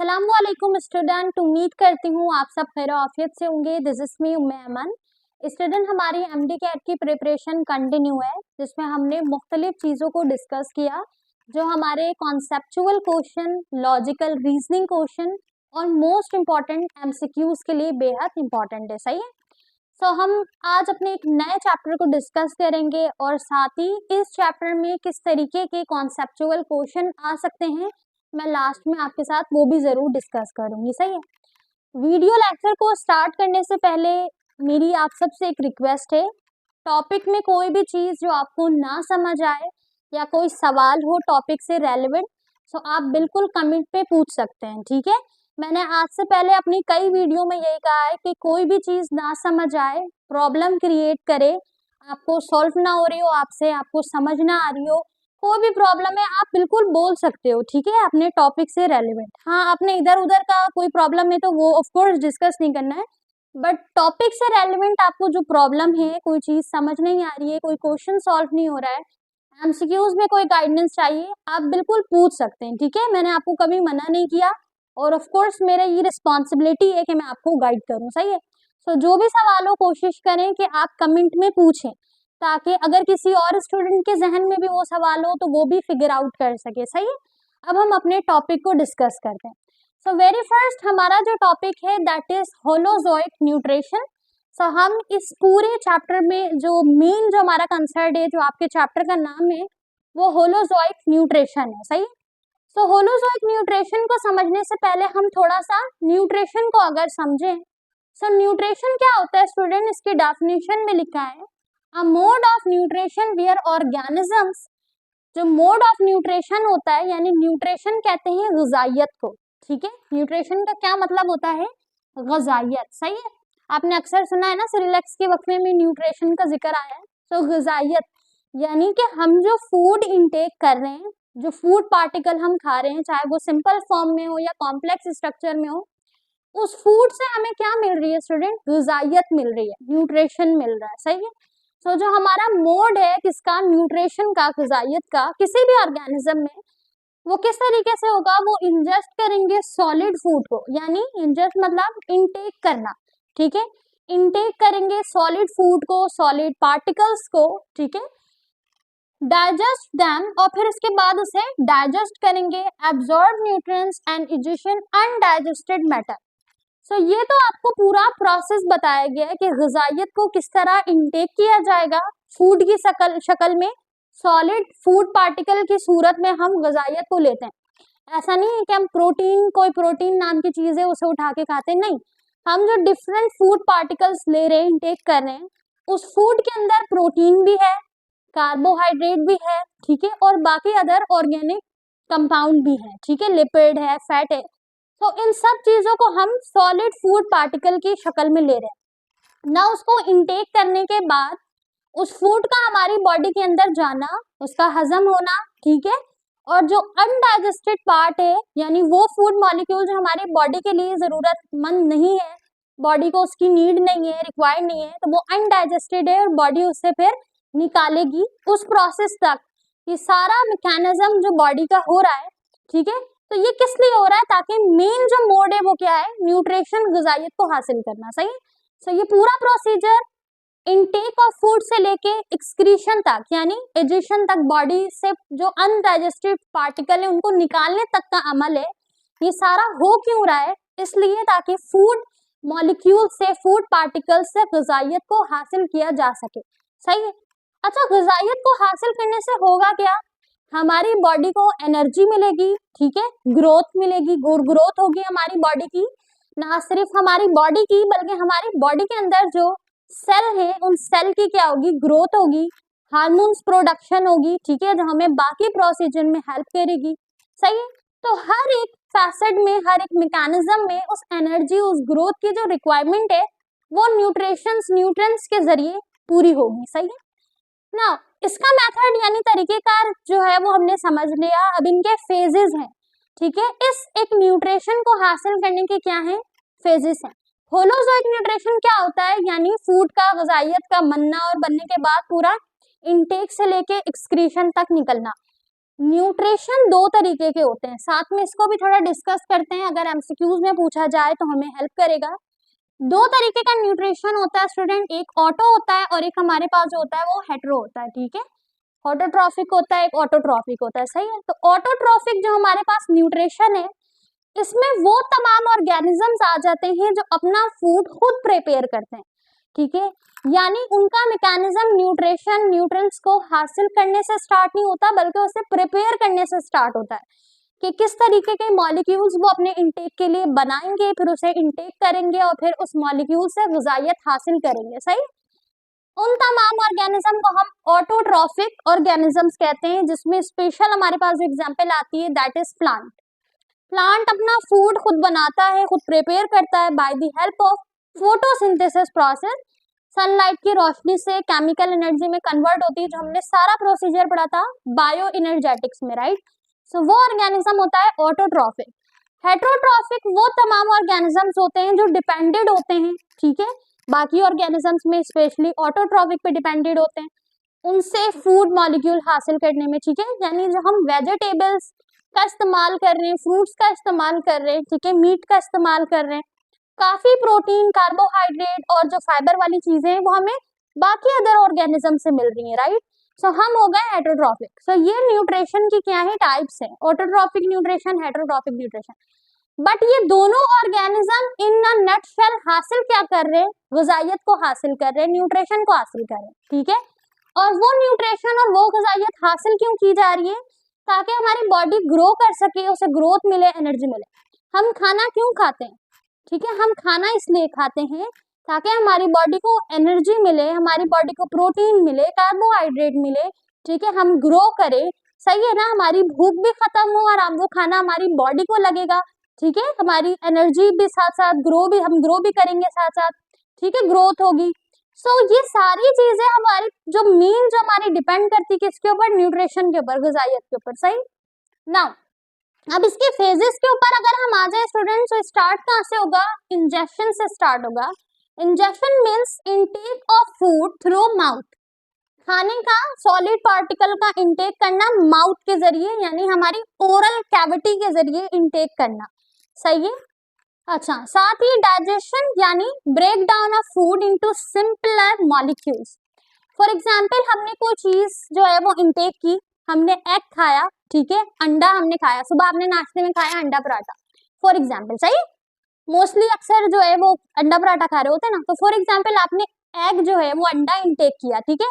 अस्सलामुअलैकुम स्टूडेंट, उम्मीद करती हूँ आप सब खैर आफियत से होंगे। This is me Umme Aman. Student, हमारी एमडी कैट की प्रिपरेशन कंटिन्यू है, जिसमें हमने मुख्तलिफ चीज़ों को डिस्कस किया जो हमारे conceptual question, logical reasoning question और मोस्ट इम्पॉर्टेंट एमसीक्यूज के लिए बेहद इंपॉर्टेंट है। सही है। सो हम आज अपने एक नए चैप्टर को डिस्कस करेंगे और साथ ही इस चैप्टर में किस तरीके के कॉन्सेप्चुअल क्वेश्चन आ सकते हैं मैं लास्ट में आपके साथ वो भी ज़रूर डिस्कस करूंगी। सही है। वीडियो लेक्चर को स्टार्ट करने से पहले मेरी आप सबसे एक रिक्वेस्ट है, टॉपिक में कोई भी चीज़ जो आपको ना समझ आए या कोई सवाल हो टॉपिक से रेलेवेंट, तो आप बिल्कुल कमेंट पे पूछ सकते हैं। ठीक है। मैंने आज से पहले अपनी कई वीडियो में यही कहा है कि कोई भी चीज़ ना समझ आए, प्रॉब्लम क्रिएट करे, आपको सॉल्व ना हो रही हो, आपसे आपको समझ ना आ रही हो, कोई भी प्रॉब्लम है आप बिल्कुल बोल सकते हो। ठीक है, अपने टॉपिक से रेलेवेंट। हाँ, आपने इधर उधर का कोई प्रॉब्लम है तो वो ऑफ कोर्स डिस्कस नहीं करना है, बट टॉपिक से रेलेवेंट आपको जो प्रॉब्लम है, कोई चीज़ समझ नहीं आ रही है, कोई क्वेश्चन सॉल्व नहीं हो रहा है, एमसीक्यूज में कोई गाइडेंस चाहिए, आप बिल्कुल पूछ सकते हैं। ठीक है, मैंने आपको कभी मना नहीं किया और ऑफ कोर्स मेरा ये रिस्पॉन्सिबिलिटी है कि मैं आपको गाइड करूँ। सही है। सो जो भी सवाल हो कोशिश करें कि आप कमेंट में पूछें, ताकि अगर किसी और स्टूडेंट के जहन में भी वो सवाल हो तो वो भी फिगर आउट कर सके। सही है। अब हम अपने टॉपिक को डिस्कस करते हैं। सो वेरी फर्स्ट हमारा जो टॉपिक है दैट इज होलोजोइक न्यूट्रिशन। सो हम इस पूरे चैप्टर में जो मेन जो हमारा कंसर्न है, जो आपके चैप्टर का नाम है, वो होलोजोइक न्यूट्रिशन है। सही। सो होलोजोइक न्यूट्रिशन को समझने से पहले हम थोड़ा सा न्यूट्रिशन को अगर समझें, सो न्यूट्रिशन क्या होता है स्टूडेंट, इसकी डेफिनेशन में लिखा है a mode of nutrition where organisms. जो मोड ऑफ न्यूट्रिशन होता है, यानी न्यूट्रिशन कहते हैं ग़िज़ाइयत को। ठीक है, न्यूट्रिशन का क्या मतलब होता है, ग़िज़ाइयत। सही है। आपने अक्सर सुना है ना, सिरिलैक्स के वक्फे में न्यूट्रिशन का जिक्र आया है। तो ग़िज़ाइयत यानी कि हम जो फूड इनटेक कर रहे हैं, जो फूड पार्टिकल हम खा रहे हैं, चाहे वो सिंपल फॉर्म में हो या कॉम्प्लेक्स स्ट्रक्चर में हो, उस फूड से हमें क्या मिल रही है स्टूडेंट, ग़िज़ाइयत मिल रही है, न्यूट्रिशन मिल रहा है। सही है। सो जो हमारा मोड है किसका, न्यूट्रिशन का, ग़िज़ाइयत का, किसी भी ऑर्गेनिज्म में, वो किस तरीके से होगा, वो इंजेस्ट करेंगे सॉलिड फूड को, यानी इंजेस्ट मतलब इनटेक करना। ठीक है, इनटेक करेंगे सॉलिड फूड को, सॉलिड पार्टिकल्स को। ठीक है, डाइजेस्ट दैम और फिर इसके बाद उसे डाइजेस्ट करेंगे, absorb nutrients and egestion undigested matter. So ये तो आपको पूरा प्रोसेस बताया गया है कि ग़िज़ाइयत को किस तरह इनटेक किया जाएगा फूड की शक्ल में, सॉलिड फूड पार्टिकल की सूरत में हम ग़िज़ाइयत को लेते हैं। ऐसा नहीं है कि हम प्रोटीन, कोई प्रोटीन नाम की चीज़ है उसे उठा के खाते हैं, नहीं। हम जो डिफरेंट फूड पार्टिकल्स ले रहे हैं, इनटेक कर रहे हैं, उस फूड के अंदर प्रोटीन भी है, कार्बोहाइड्रेट भी है, ठीक है, और बाकी अदर ऑर्गेनिक कंपाउंड भी है। ठीक है, लिपिड है, फैट है। तो इन सब चीजों को हम सॉलिड फूड पार्टिकल की शक्ल में ले रहे हैं ना। उसको इनटेक करने के बाद उस फूड का हमारी बॉडी के अंदर जाना, उसका हजम होना। ठीक है, और जो अनडाइजेस्टेड पार्ट है, यानी वो फूड मॉलिक्यूल जो हमारी बॉडी के लिए जरूरतमंद नहीं है, बॉडी को उसकी नीड नहीं है, रिक्वायर्ड नहीं है, तो वो अनडाइजेस्टेड है और बॉडी उससे फिर निकालेगी। उस प्रोसेस तक ये सारा मैकेनिज्म जो बॉडी का हो रहा है। ठीक है, तो ये किस लिए हो रहा है, ताकि मेन जो मोड है वो क्या है, न्यूट्रिशन, ग़िज़ाइयत को हासिल करना। सही है। सो ये पूरा प्रोसीजर इनटेक ऑफ फूड से लेके एक्सक्रीशन तक, यानी एजेशन तक, बॉडी से जो अनडाइजेस्टेड पार्टिकल है उनको निकालने तक का अमल है, ये सारा हो क्यों रहा है, इसलिए ताकि फूड मॉलिक्यूल से, फूड पार्टिकल से ग़िज़ाइयत को हासिल किया जा सके। सही है। अच्छा, ग़िज़ाइयत को हासिल करने से होगा क्या, हमारी बॉडी को एनर्जी मिलेगी। ठीक है, ग्रोथ मिलेगी, ग्रोथ होगी हमारी बॉडी की, ना सिर्फ हमारी बॉडी की बल्कि हमारी बॉडी के अंदर जो सेल है उन सेल की क्या होगी, ग्रोथ होगी, हार्मोन्स प्रोडक्शन होगी। ठीक है, जो हमें बाकी प्रोसीजर में हेल्प करेगी। सही है। तो हर एक फैसेट में, हर एक मैकेनिज्म में उस एनर्जी, उस ग्रोथ की जो रिक्वायरमेंट है वो न्यूट्रिएंट्स के जरिए पूरी होगी। सही है ना। इसका मेथड यानी तरीकेकार जो है वो हमने समझ लिया। अब इनके फेजेस हैं। ठीक है, इस एक न्यूट्रिशन को हासिल करने के क्या है, फेजेस हैं। होलोजोइक न्यूट्रिशन क्या होता है, यानी फूड का, ग़िज़ाइयत का बनना और बनने के बाद पूरा इनटेक से लेके एक्सक्रीशन तक निकलना। न्यूट्रिशन दो तरीके के होते हैं, साथ में इसको भी थोड़ा डिस्कस करते हैं, अगर एमसीक्यूज में पूछा जाए तो हमें हेल्प करेगा। दो तरीके का न्यूट्रिशन होता है स्टूडेंट, एक ऑटो होता है और एक हमारे पास जो होता है वो हेटेरो होता है, ठीक है। ऑटोट्रॉफिक होता है, एक ऑटोट्रॉफिक होता है, सही है। तो ऑटोट्रॉफिक जो हमारे पास न्यूट्रिशन है, इसमें वो तमाम ऑर्गेनिजम्स आ जाते हैं जो अपना फूड खुद प्रिपेयर करते हैं, ठीक है। यानी उनका मैकेनिज्म न्यूट्रिशन न्यूट्रिएंट्स को हासिल करने से स्टार्ट नहीं होता, बल्कि उसे प्रिपेयर करने से स्टार्ट होता है कि किस तरीके के मॉलिक्यूल्स वो अपने इंटेक के लिए बनाएंगे, फिर उसे इंटेक करेंगे और फिर उस मॉलिक्यूल से ग़िज़ाइयत हासिल करेंगे, सही। उन तमाम ऑर्गेनिज्म को हम ऑटोट्रॉफिक ऑर्गेनिजम्स कहते हैं, जिसमें स्पेशल हमारे पास एग्जांपल आती है, दैट इज प्लांट। प्लांट अपना फूड खुद बनाता है, खुद प्रिपेयर करता है by the help of photosynthesis process. Sunlight की रोशनी से केमिकल एनर्जी में कन्वर्ट होती है, जो हमने सारा प्रोसीजर पढ़ा था बायो एनर्जेटिक्स में, राइट। सो वो ऑर्गेनिज्म होता है ऑटोट्रॉफिक। हेटेरोट्रॉफिक वो तमाम ऑर्गेनिजम्स होते हैं जो डिपेंडेड होते हैं, ठीक है, बाकी ऑर्गेनिजम्स में, स्पेशली ऑटोट्रॉफिक पे डिपेंडेड होते हैं, उनसे फूड मॉलिक्यूल हासिल करने में, ठीक है। यानी जो हम वेजिटेबल्स का इस्तेमाल कर रहे हैं, फ्रूट्स का इस्तेमाल कर रहे हैं, ठीक है, मीट का इस्तेमाल कर रहे हैं, काफी प्रोटीन, कार्बोहाइड्रेट और जो फाइबर वाली चीजें हैं वो हमें बाकी अदर ऑर्गेनिज्म से मिल रही हैं, राइट। सो हम हो गए हेटेरोट्रॉफिक। सो ये न्यूट्रिशन की क्या है, टाइप्स है, autotrophic nutrition, heterotrophic nutrition. But ये दोनों ऑर्गेनिज्म इन अ नटशेल हासिल क्या कर रहे हैं, ग़िज़ाइयत को हासिल कर रहे हैं, न्यूट्रिशन को हासिल कर रहे हैं, ठीक है। और वो न्यूट्रिशन और वो ग़िज़ाइयत हासिल क्यों की जा रही है, ताकि हमारी बॉडी ग्रो कर सके, उसे ग्रोथ मिले, एनर्जी मिले। हम खाना क्यों खाते हैं, ठीक है, हम खाना इसलिए खाते हैं ताकि हमारी बॉडी को एनर्जी मिले, हमारी बॉडी को प्रोटीन मिले, कार्बोहाइड्रेट मिले, ठीक है, हम ग्रो करें, सही है ना, हमारी भूख भी खत्म हो और हम वो खाना हमारी बॉडी को लगेगा, ठीक है, हमारी एनर्जी भी साथ साथ हम ग्रो भी करेंगे साथ साथ, ठीक है, ग्रोथ होगी। सो ये सारी चीजें हमारी जो हमारी डिपेंड करती है किसके ऊपर, न्यूट्रिशन के ऊपर, ग़िज़ाइयत के ऊपर, सही। नाउ अब इसके फेजेस के ऊपर अगर हम आ जाए स्टूडेंट्स, तो स्टार्ट कहाँ से होगा, इंजेक्शन से स्टार्ट होगा। Injection means intake of food through mouth, खाने का सॉलिड पार्टिकल का इंटेक करना माउथ के जरिए, यानी हमारी ओरल कैविटी के जरिए इंटेक करना, सही है। अच्छा, साथ ही डाइजेशन यानी break down of food into simpler molecules. For example, हमने कोई चीज जो है वो इंटेक की, हमने एग खाया, ठीक है, अंडा हमने खाया, सुबह आपने नाश्ते में खाया अंडा पराठा, फॉर एग्जाम्पल, सही। मोस्टली अक्सर जो है वो अंडा पराठा खा रहे होते हैं ना, तो फॉर एग्जाम्पल आपने एग जो है वो अंडा इंटेक किया, ठीक है।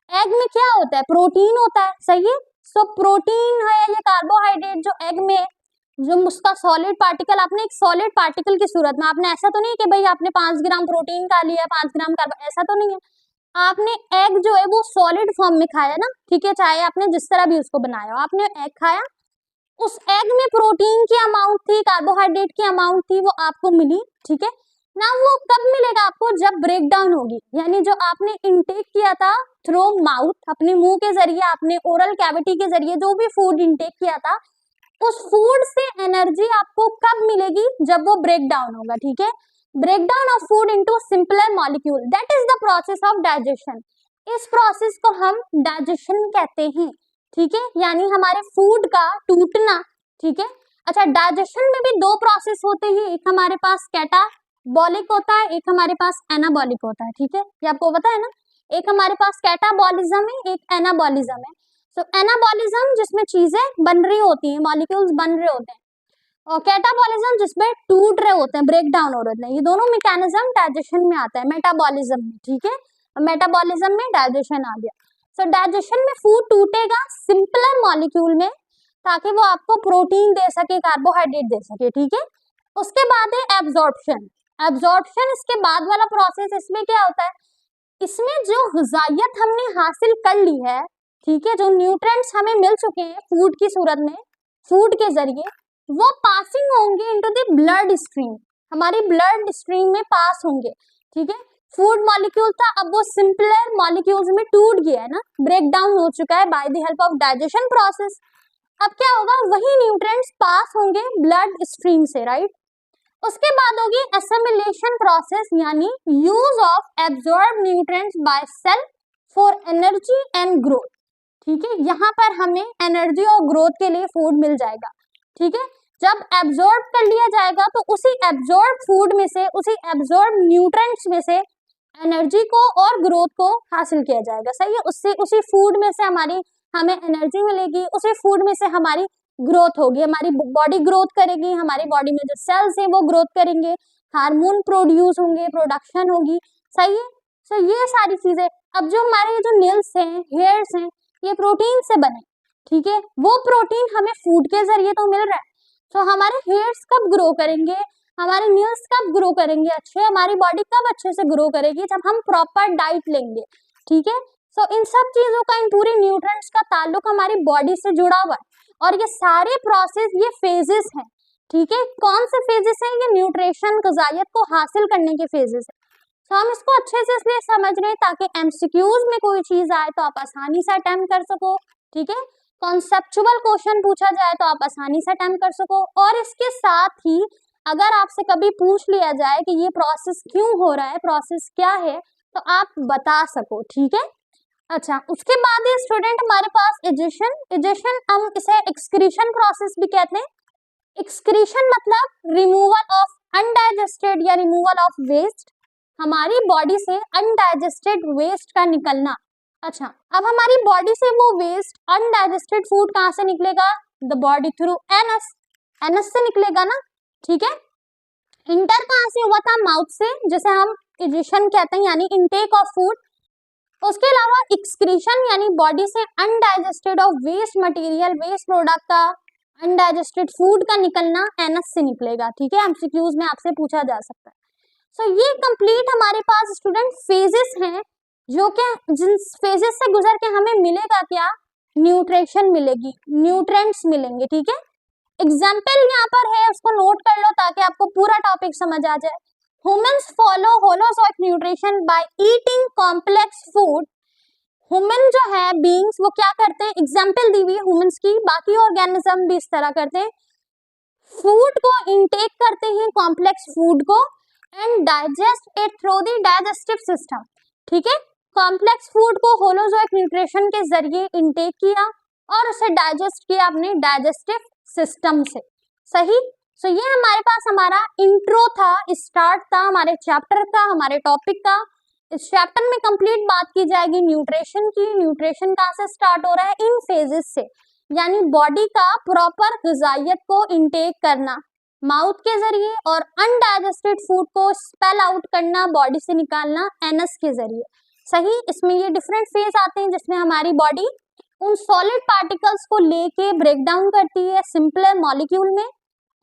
एग में क्या होता है, प्रोटीन होता है, सही है। सो प्रोटीन है या कार्बोहाइड्रेट जो एग में, जो उसका सॉलिड पार्टिकल, आपने एक सॉलिड पार्टिकल की सूरत में, आपने ऐसा तो नहीं कि भाई आपने 5 ग्राम प्रोटीन खा लिया, 5 ग्राम कार्बो, ऐसा तो नहीं है, आपने एग जो है वो सॉलिड फॉर्म में खाया ना, ठीक है, चाहे आपने जिस तरह भी उसको बनाया हो, आपने एग खाया, उस एग में प्रोटीन की अमाउंट थी, कार्बोहाइड्रेट की अमाउंट थी, वो आपको मिली, ठीक है ना। वो कब मिलेगा आपको, जब ब्रेक डाउन होगी, यानी जो आपने इंटेक किया था थ्रू माउथ, अपने मुंह के जरिए, आपने ओरल कैविटी के जरिए जो भी फूड इंटेक किया था, उस फूड से एनर्जी आपको कब मिलेगी, जब वो ब्रेक डाउन होगा, ठीक है। Breakdown of food into simpler molecule, that is the process of digestion. इस प्रोसेस को हम डाइजेशन कहते हैं, ठीक है, यानी हमारे फूड का टूटना, ठीक है। अच्छा, डाइजेशन में भी दो प्रोसेस होते हैं, एक हमारे पास कैटाबॉलिक होता है, एक हमारे पास एनाबॉलिक होता है, ठीक है, ये आपको पता है ना। एक हमारे पास कैटाबॉलिज्म है, एक एनाबॉलिज्म है। सो एनाबॉलिज्म जिसमें चीजें बन रही होती हैं, मॉलिक्यूल्स बन रहे होते हैं, और कैटाबॉलिज्म जिसमें टूट रहे होते हैं, ब्रेक डाउन हो रहे हैं। ये दोनों मैकेनिज्म डाइजेशन में आता है, मेटाबॉलिज्म में, ठीक है, मेटाबॉलिज्म में डाइजेशन आ गया। सो डाइजेशन में फूड टूटेगा सिंपलर मॉलिक्यूल में, ताकि वो आपको प्रोटीन दे सके, कार्बोहाइड्रेट दे सके, ठीक है। उसके बाद है एब्जॉर्प्शन। एब्जॉर्प्शन इसके बाद वाला प्रोसेस, इसमें क्या होता है, इसमें जो ग़िज़ाइयत हमने हासिल कर ली है, ठीक है, जो न्यूट्रिएंट्स हमें मिल चुके हैं फूड की सूरत में, फूड के जरिए, वो पासिंग होंगे इनटू द ब्लड स्ट्रीम, हमारी ब्लड स्ट्रीम में पास होंगे, ठीक है। फूड मॉलिक्यूल था, अब वो सिंपलर मॉलिक्यूल्स में टूट गया है ना, ब्रेक डाउन हो चुका है by the help of digestion process. अब क्या होगा, वही न्यूट्रिएंट्स पास होंगे ब्लड स्ट्रीम से, राइट। उसके बाद होगी एसिमिलेशन प्रोसेस, यानी use of absorb nutrients by cell for energy and growth. ठीक है, यहाँ पर हमें एनर्जी और ग्रोथ के लिए फूड मिल जाएगा। ठीक है, जब एब्जॉर्ब कर लिया जाएगा तो उसी एब्जॉर्ब फूड में से, उसी एब्जॉर्ब न्यूट्रिएंट्स में से एनर्जी को और ग्रोथ को हासिल किया जाएगा। सही है, उससे उसी फूड में से हमें एनर्जी मिलेगी, उसी फूड में से हमारी ग्रोथ होगी, हमारी बॉडी ग्रोथ करेगी, हमारी बॉडी में जो सेल्स हैं वो ग्रोथ करेंगे, हार्मोन प्रोड्यूस होंगे, प्रोडक्शन होगी। सही है, सो ये सारी चीजें। अब जो हमारे जो नेल्स हैं, हेयर्स हैं, ये प्रोटीन से बने। ठीक है, वो प्रोटीन हमें फूड के जरिए तो मिल रहा है। तो हमारे हेयर्स कब ग्रो करेंगे, हमारे नेल्स कब ग्रो करेंगे अच्छे, हमारी बॉडी कब अच्छे से ग्रो करेगी, जब हम प्रॉपर डाइट लेंगे। ठीक है, सो इन सब चीजों का, इन पूरी न्यूट्रिएंट्स का ताल्लुक हमारी बॉडी से जुड़ा हुआ है। और ये सारे प्रोसेस, ये फेजेस हैं। ठीक है, कौन से फेजेस हैं, ये न्यूट्रिशन, ग़िज़ाइयत को हासिल करने के फेजेस है। तो हम इसको अच्छे से इसलिए समझ रहे हैं ताकि एमसीक्यूज में कोई चीज आए तो आप आसानी से अटेम्प्ट कर सको। ठीक है, कॉन्सेप्चुअल क्वेश्चन पूछा जाए तो आप आसानी से अटेम्प्ट कर सको। और इसके साथ ही अगर आपसे कभी पूछ लिया जाए कि ये प्रोसेस क्यों हो रहा है, प्रोसेस क्या है, तो आप बता सको। ठीक है, अच्छा, उसके बाद ये स्टूडेंट हमारे पास इजेशन हम इसे एक्सक्रीशन प्रोसेस भी कहते हैं। एक्सक्रीशन मतलब रिमूवल ऑफ अनडाइजेस्टेड या रिमूवल ऑफ वेस्ट, हमारी बॉडी से अनडाइजेस्टेड वेस्ट का निकलना। अच्छा, अब हमारी बॉडी से वो वेस्ट, अनडाइजेस्टेड फूड कहाँ से निकलेगा, the body through anus, anus से निकलेगा ना। ठीक है, इंटर कहाँ से हुआ था, माउथ से, जिसे हम इजेशन कहते हैं, यानी इनटेक ऑफ फूड। उसके अलावा एक्सक्रीशन यानी बॉडी से undigested of waste material, waste product का, अनडाइजेस्टेड फूड का निकलना एनस से निकलेगा। ठीक है, एमसीक्यूज में आपसे पूछा जा सकता है। सो ये कंप्लीट हमारे पास स्टूडेंट फेजेस हैं, जो कि जिन फेजेस से गुजर के हमें मिलेगा क्या, न्यूट्रिशन मिलेगी, न्यूट्रिएंट्स मिलेंगे। ठीक है, एग्जाम्पल यहाँ पर है, उसको नोट कर लो ताकि आपको पूरा टॉपिक समझ आ जाए। Humans follow holozoic nutrition by eating complex food. Human जो है बीइंग्स, वो क्या करते हैं, एग्जाम्पल दी हुई है ह्यूमंस की, बाकी ऑर्गेनिज्म भी इस तरह करते हैं, फूड को इनटेक करते हैं, कॉम्प्लेक्स फूड को, and digest it through the digestive system. ठीक है, कॉम्प्लेक्स फूड को होलोजोइक न्यूट्रिशन के जरिए इनटेक किया और उसे डाइजेस्ट किया अपने डाइजेस्टिव सिस्टम से। सही, सो ये हमारे पास हमारा इंट्रो था, स्टार्ट था हमारे चैप्टर का, हमारे टॉपिक का। इस चैप्टर में कंप्लीट बात की जाएगी न्यूट्रिशन की। न्यूट्रिशन कहाँ से स्टार्ट हो रहा है, इन फेजेस से, यानी बॉडी का प्रॉपर ग़िज़ाइयत को इनटेक करना माउथ के जरिए और अनडाइजेस्टेड फूड को स्पेल आउट करना, बॉडी से निकालना एनस के जरिए। सही, इसमें ये डिफरेंट फेज आते हैं जिसमें हमारी बॉडी उन सॉलिड पार्टिकल्स को लेके ब्रेक डाउन करती है सिंपलर मॉलिक्यूल में,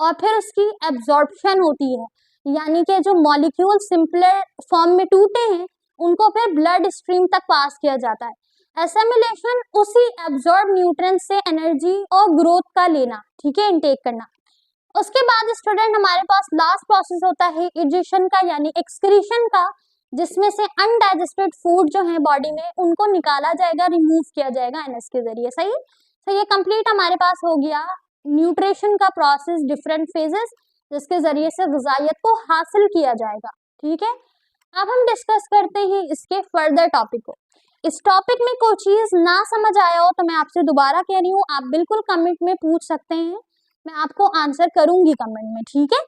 और फिर उसकी एब्जॉर्प्शन होती है, यानी कि जो मॉलिक्यूल सिंपलर फॉर्म में टूटे हैं उनको फिर ब्लड स्ट्रीम तक पास किया जाता है। एसिमिलेशन उसी एब्जॉर्ब न्यूट्रिएंट्स से एनर्जी और ग्रोथ का लेना। ठीक है, इनटेक करना। उसके बाद स्टूडेंट हमारे पास लास्ट प्रोसेस होता है इजेशन का, यानी एक्सक्रीशन का, जिसमें से अनडाइजेस्टेड फूड जो है बॉडी में उनको निकाला जाएगा, रिमूव किया जाएगा एनएस के जरिए। सही, तो ये कंप्लीट हमारे पास हो गया न्यूट्रिशन का प्रोसेस, डिफरेंट फेजेस जिसके जरिए से ग़िज़ाइयत को हासिल किया जाएगा। ठीक है, अब हम डिस्कस करते हैं इसके फर्दर टॉपिक को। इस टॉपिक में कोई चीज ना समझ आया हो तो मैं आपसे दोबारा कह रही हूँ, आप बिल्कुल कमेंट में पूछ सकते हैं, मैं आपको आंसर करूंगी कमेंट में। ठीक है,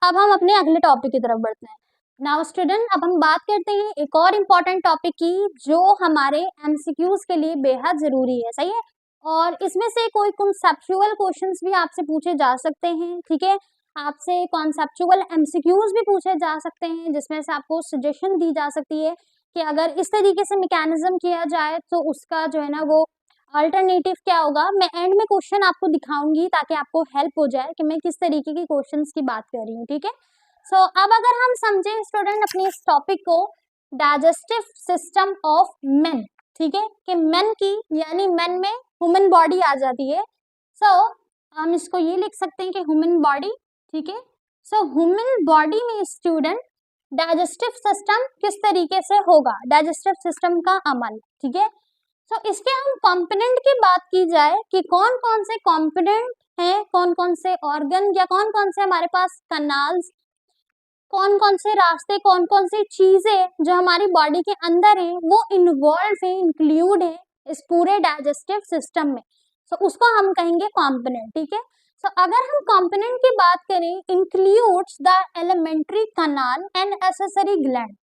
अब हम अपने अगले टॉपिक की तरफ बढ़ते हैं। नाउ स्टूडेंट, अब हम बात करते हैं एक और इम्पॉर्टेंट टॉपिक की जो हमारे एमसीक्यूज के लिए बेहद जरूरी है। सही है, और इसमें से कोई कॉन्सेप्चुअल क्वेश्चंस भी आपसे पूछे जा सकते हैं। ठीक है, आपसे कॉन्सेप्चुअल एमसीक्यूज भी पूछे जा सकते हैं, जिसमें से आपको सजेशन दी जा सकती है कि अगर इस तरीके से मैकेनिज्म किया जाए तो उसका जो है ना वो अल्टरनेटिव क्या होगा। मैं एंड में क्वेश्चन आपको दिखाऊंगी ताकि आपको हेल्प हो जाए कि मैं किस तरीके की क्वेश्चंस की बात कर रही हूँ। ठीक है, सो अब अगर हम समझें स्टूडेंट अपने इस टॉपिक को, डाइजेस्टिव सिस्टम ऑफ मेन। ठीक है, कि मेन की, यानी मेन में ह्यूमन बॉडी आ जाती है। सो हम इसको ये लिख सकते हैं कि ह्यूमन बॉडी। ठीक है, सो ह्यूमन बॉडी में स्टूडेंट डाइजेस्टिव सिस्टम किस तरीके से होगा, डाइजेस्टिव सिस्टम का अमल। ठीक है, तो इसके हम कंपोनेंट की बात की जाए कि कौन कौन से कंपोनेंट हैं, कौन कौन से ऑर्गन या कौन कौन से हमारे पास कनाल्स, कौन कौन से रास्ते, कौन कौन सी चीजें जो हमारी बॉडी के अंदर हैं वो इन्वॉल्व है, इंक्लूड है इस पूरे डाइजेस्टिव सिस्टम में। सो उसको हम कहेंगे कंपोनेंट, ठीक है। सो अगर हम कंपोनेंट की बात करें, includes the elementary kanal and accessory gland.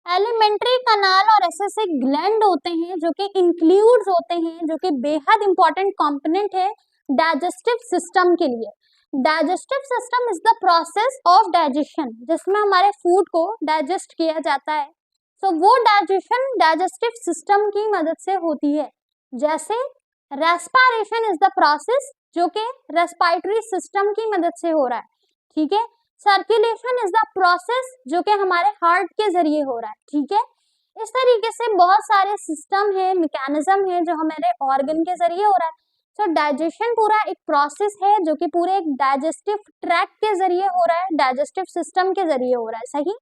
Elementary कनाल और एक्सेसरी ग्लैंड होते हैं जो कि इंक्लूड्स होते हैं, जो कि बेहद इंपॉर्टेंट कंपोनेंट है डाइजेस्टिव सिस्टम के लिए। Digestive system is the process of digestion, जिसमें हमारे फूड को डाइजेस्ट किया जाता है। सो वो डाइजेशन डाइजेस्टिव सिस्टम की मदद से होती है। जैसे रेस्पिरेशन इज द प्रोसेस जो कि रेस्पिरेटरी सिस्टम की मदद से हो रहा है, ठीक है। सर्कुलेशन इज द प्रोसेस जो कि हमारे हार्ट के जरिए हो रहा है, ठीक है। इस तरीके से बहुत सारे सिस्टम है, मैकेनिज्म है जो हमारे ऑर्गन के जरिए हो रहा है। सो डाइजेशन पूरा एक प्रोसेस है जो कि पूरे एक डाइजेस्टिव ट्रैक्ट के जरिए हो रहा है, डाइजेस्टिव सिस्टम के जरिए हो रहा है, सही।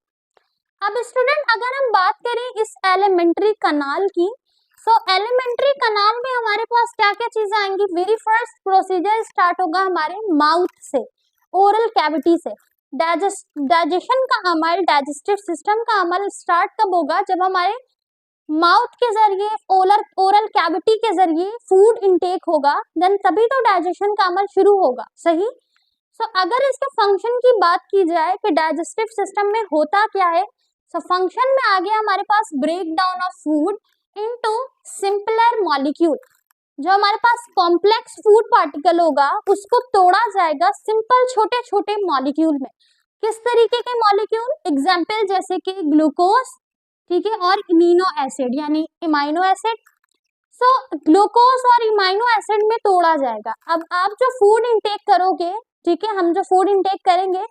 अब स्टूडेंट अगर हम बात करें इस एलिमेंट्री कनाल की, सो एलिमेंट्री कनाल में हमारे पास क्या क्या चीजें आएंगी। वेरी फर्स्ट प्रोसीजर स्टार्ट होगा हमारे माउथ से, ओरल कैविटी से। डाइजेशन का अमल, डाइजेस्टिव सिस्टम का अमल स्टार्ट कब होगा, जब हमारे माउथ के जरिए, ओरल कैविटी के जरिए फूड इनटेक होगा, देन तभी तो डाइजेशन का अमल शुरू होगा, सही। सो अगर इसके फंक्शन की बात की जाए कि डाइजेस्टिव सिस्टम में होता क्या है, सो फंक्शन में आ गया हमारे पास break down of food into simpler molecule. जो हमारे पास कॉम्प्लेक्स फूड पार्टिकल होगा उसको तोड़ा जाएगा सिंपल छोटे छोटे मॉलिक्यूल में। किस तरीके के मॉलिक्यूल, एग्जाम्पल जैसे कि ग्लूकोज, ठीक है, और इमिनो एसिड यानी इमाइनो एसिड। सो ग्लूकोज और इमाइनो एसिड में तोड़ा जाएगा। अब आप जो फूड इंटेक करोगे, ठीक है, हम जो फूड इंटेक करेंगे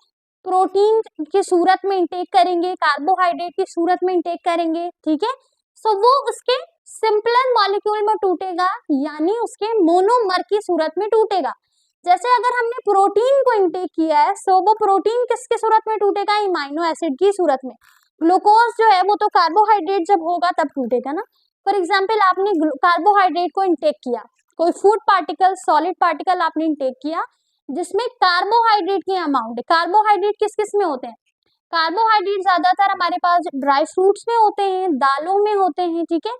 प्रोटीन की सूरत में इंटेक करेंगे, कार्बोहाइड्रेट की सूरत में इंटेक करेंगे, ठीक है। सो वो उसके सिंपलर मॉलिक्यूल में टूटेगा, यानी उसके मोनोमर की सूरत में टूटेगा। जैसे अगर हमने प्रोटीन को इंटेक किया है, सो वो प्रोटीन किसके सूरत में टूटेगा, इमाइनो एसिड की सूरत में। ग्लूकोज जो है वो तो कार्बोहाइड्रेट जब होगा तब टूटेगा ना। फॉर एग्जाम्पल आपने कार्बोहाइड्रेट को इंटेक किया, कोई फूड पार्टिकल, सॉलिड पार्टिकल आपने इंटेक किया जिसमें कार्बोहाइड्रेट की अमाउंट है। कार्बोहाइड्रेट किस किस में होते हैं, कार्बोहाइड्रेट ज्यादातर हमारे पास ड्राई फ्रूट्स में होते हैं, दालों में होते हैं, ठीक है।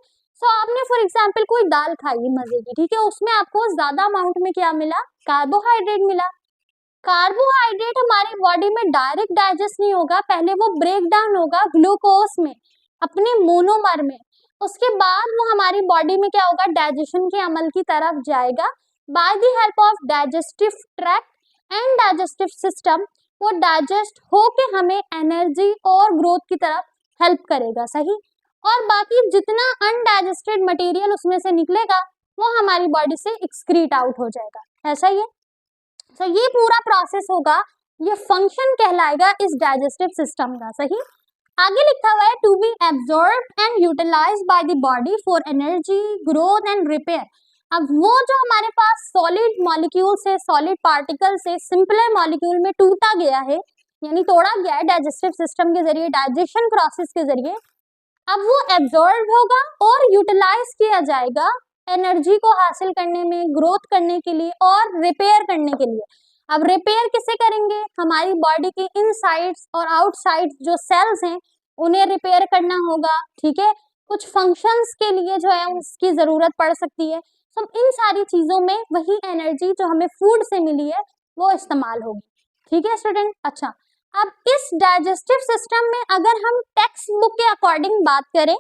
सो आपने फॉर एग्जाम्पल कोई दाल खाई मजे की, ठीक है, उसमें आपको ज्यादा अमाउंट में क्या मिला, कार्बोहाइड्रेट मिला। कार्बोहाइड्रेट हमारी बॉडी में डायरेक्ट डाइजेस्ट नहीं होगा, पहले वो ब्रेक डाउन होगा ग्लूकोज में, अपने मोनोमर में। उसके बाद वो हमारी बॉडी में क्या होगा, डाइजेशन के अमल की तरफ जाएगा by the help of digestive tract and digestive system. वो डाइजेस्ट होके हमें एनर्जी और ग्रोथ की तरफ हेल्प करेगा, सही। और बाकी जितना अनडाइजेस्टेड मटेरियल उसमें से निकलेगा वो हमारी बॉडी से एक्सक्रीट आउट हो जाएगा, ऐसा ही है। तो ये पूरा प्रोसेस होगा, ये फंक्शन कहलाएगा इस डाइजेस्टिव सिस्टम का, सही। आगे लिखा हुआ है to be absorb and utilise by the body for energy, growth and repair. अब वो जो हमारे पास सॉलिड मॉलिक्यूल से, सॉलिड पार्टिकल से सिंपलर मॉलिक्यूल में टूटा गया है, यानी तोड़ा गया है डाइजेस्टिव सिस्टम के जरिए, डाइजेशन प्रोसेस के जरिए, अब वो एब्जॉर्ब होगा और यूटिलाइज किया जाएगा एनर्जी को हासिल करने में, ग्रोथ करने के लिए और रिपेयर करने के लिए। अब रिपेयर किसे करेंगे, हमारी बॉडी के इनसाइड्स और आउटसाइड्स जो सेल्स हैं उन्हें रिपेयर करना होगा, ठीक है। कुछ फंक्शंस के लिए जो है उसकी जरूरत पड़ सकती है। तो इन सारी चीजों में वही एनर्जी जो हमें फूड से मिली है वो इस्तेमाल होगी, ठीक है स्टूडेंट। अच्छा, अब इस डाइजेस्टिव सिस्टम में अगर हम टेक्स्ट बुक के अकॉर्डिंग बात करें,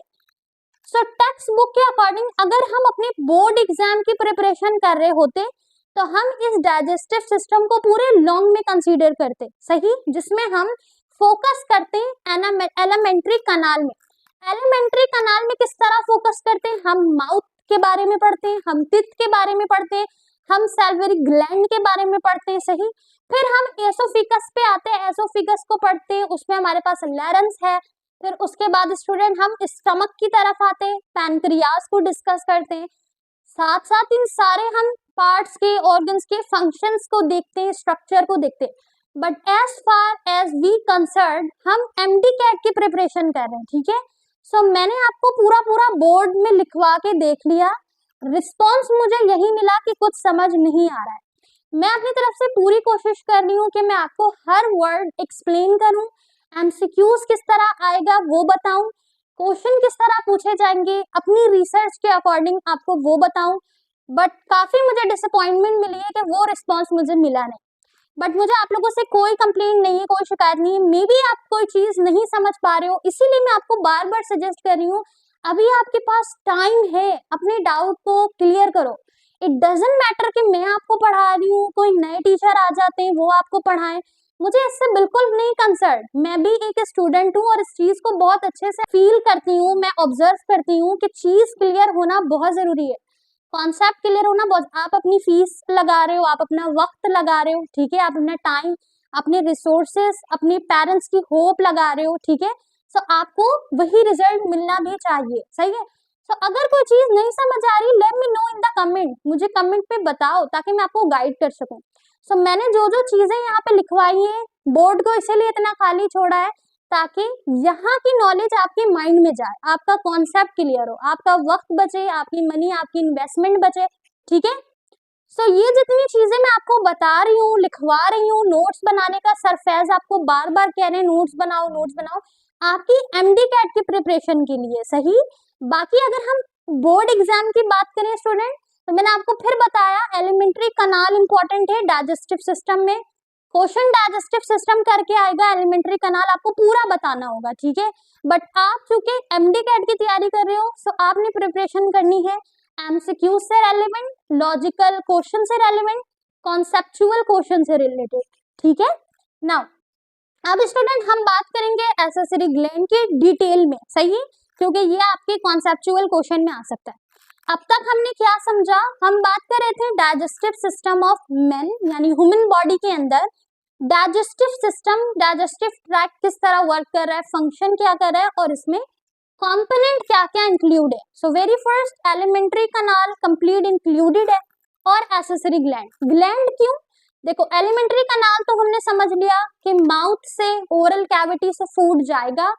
सो टेक्स्ट बुक के अकॉर्डिंग अगर हम अपने बोर्ड एग्जाम की प्रिपरेशन कर रहे होते तो हम इस डाइजेस्टिव सिस्टम को पूरे लॉन्ग में कंसीडर करते, सही, जिसमें हम फोकस करते हैं एलिमेंट्री कनाल में। एलिमेंट्री कनाल में किस तरह फोकस करते हैं, हम माउथ के बारे में पढ़ते हैं, हम टीथ के बारे में पढ़ते हैं, हम सैलिवरी ग्लैंड के बारे में पढ़ते हैं, सही। फिर हम एसोफिगस पे आते हैं, एसोफिगस को पढ़ते हैं, उसमें हमारे पास लैरेंस है। फिर उसके बाद स्टूडेंट हम स्टमक की तरफ आते हैं, पैनक्रियास को डिस्कस करते हैं। साथ साथ इन सारे हम पार्ट्स के, ऑर्गन्स के फंक्शंस को देखते हैं, स्ट्रक्चर को देखते हैं। But as far as we concern, हम एमडी कैट की प्रिपरेशन कर रहे हैं, ठीक है। सो मैंने आपको पूरा बोर्ड में लिखवा के देख लिया, रिस्पॉन्स मुझे यही मिला कि कुछ समझ नहीं आ रहा है। मैं अपनी तरफ से पूरी कोशिश कर रही हूँ कि मैं आपको हर वर्ड एक्सप्लेन करूँ, एमसीक्यूज किस तरह आएगा वो बताऊं, क्वेश्चन किस तरह पूछे जाएंगे, अपनी रिसर्च के अकॉर्डिंग आपको वो बताऊं, बट काफी मुझे डिसअपॉइंटमेंट मिली है कि वो रिस्पॉन्स मुझे मिला नहीं। बट मुझे आप लोगों से कोई कंप्लेंट नहीं है, कोई शिकायत नहीं है। मे बी आप कोई चीज नहीं समझ पा रहे हो, इसीलिए मैं आपको बार बार सजेस्ट कर रही हूँ, अभी आपके पास टाइम है, अपने डाउट को क्लियर करो। इट डजेंट मैटर कि मैं आपको पढ़ा रही हूँ, कोई नए टीचर आ जाते हैं वो आपको पढ़ाएं, मुझे इससे बिल्कुल नहीं कंसर्न। मैं भी एक स्टूडेंट हूँ और इस चीज को बहुत अच्छे से फील करती हूँ, मैं ऑब्जर्व करती हूँ कि चीज क्लियर होना बहुत जरूरी है, कॉन्सेप्ट क्लियर होना बहुत। आप अपनी फीस लगा रहे हो, आप अपना वक्त लगा रहे हो, ठीक है, आप अपना टाइम, अपने रिसोर्सेस, अपने पेरेंट्स की होप लगा रहे हो, ठीक है, सो आपको वही रिजल्ट मिलना भी चाहिए, सही है। सो अगर कोई चीज नहीं समझ आ रही, let me know in the comment, मुझे कमेंट पे बताओ ताकि मैं आपको गाइड कर सकूं। सो मैंने जो जो चीजें यहाँ पे लिखवाई है, बोर्ड को इसीलिए इतना खाली छोड़ा है ताकि यहाँ की नॉलेज आपके माइंड में जाए, आपका कॉन्सेप्ट क्लियर हो, आपका वक्त बचे, आपकी मनी, आपकी इन्वेस्टमेंट बचे, ठीक है। सो ये जितनी चीजें मैं आपको बता रही हूँ, लिखवा रही हूँ, नोट्स बनाने का सरफेज आपको बार बार कह रहे हैं नोट्स बनाओ नोट्स बनाओ, आपकी एमडी कैट की प्रिपरेशन के लिए, सही। बाकी अगर हम बोर्ड एग्जाम की बात करें स्टूडेंट, तो मैंने आपको फिर बताया एलिमेंट्री कनाल इंपॉर्टेंट है डाइजेस्टिव सिस्टम में, क्वेश्चन डाइजेस्टिव सिस्टम करके आएगा, एलिमेंट्री कनाल आपको पूरा बताना होगा, ठीक है। बट आप चूंकि एमडी कैट की तैयारी कर रहे हो, सो आपने प्रिपरेशन करनी है एमसीक्यू से रेलेवेंट, लॉजिकल क्वेश्चन से रेलेवेंट, कॉन्सेप्चुअल क्वेश्चन से रिलेटेड, ठीक है। नाउ अब स्टूडेंट हम बात करेंगे एक्सेसरी ग्लैंड की डिटेल में, सही है, क्योंकि ये आपके कॉन्सेप्चुअल क्वेश्चन में आ सकता है। अब तक हमने क्या समझा, हम बात कर रहे थे डाइजेस्टिव सिस्टम ऑफ मेन, यानी ह्यूमन बॉडी के अंदर डाइजेस्टिव सिस्टम, डाइजेस्टिव ट्रैक्ट किस तरह वर्क कर रहा है, फंक्शन क्या कर रहा है, और इसमें कंपोनेंट क्या क्या इंक्लूड है। सो वेरी फर्स्ट एलिमेंट्री कनाल कंप्लीट इंक्लूडेड है, और एक्सेसरी ग्लैंड, ग्लैंड क्यों, देखो एलिमेंट्री कनाल तो हमने समझ लिया कि माउथ से ओरल कैविटी से फूड जाएगा,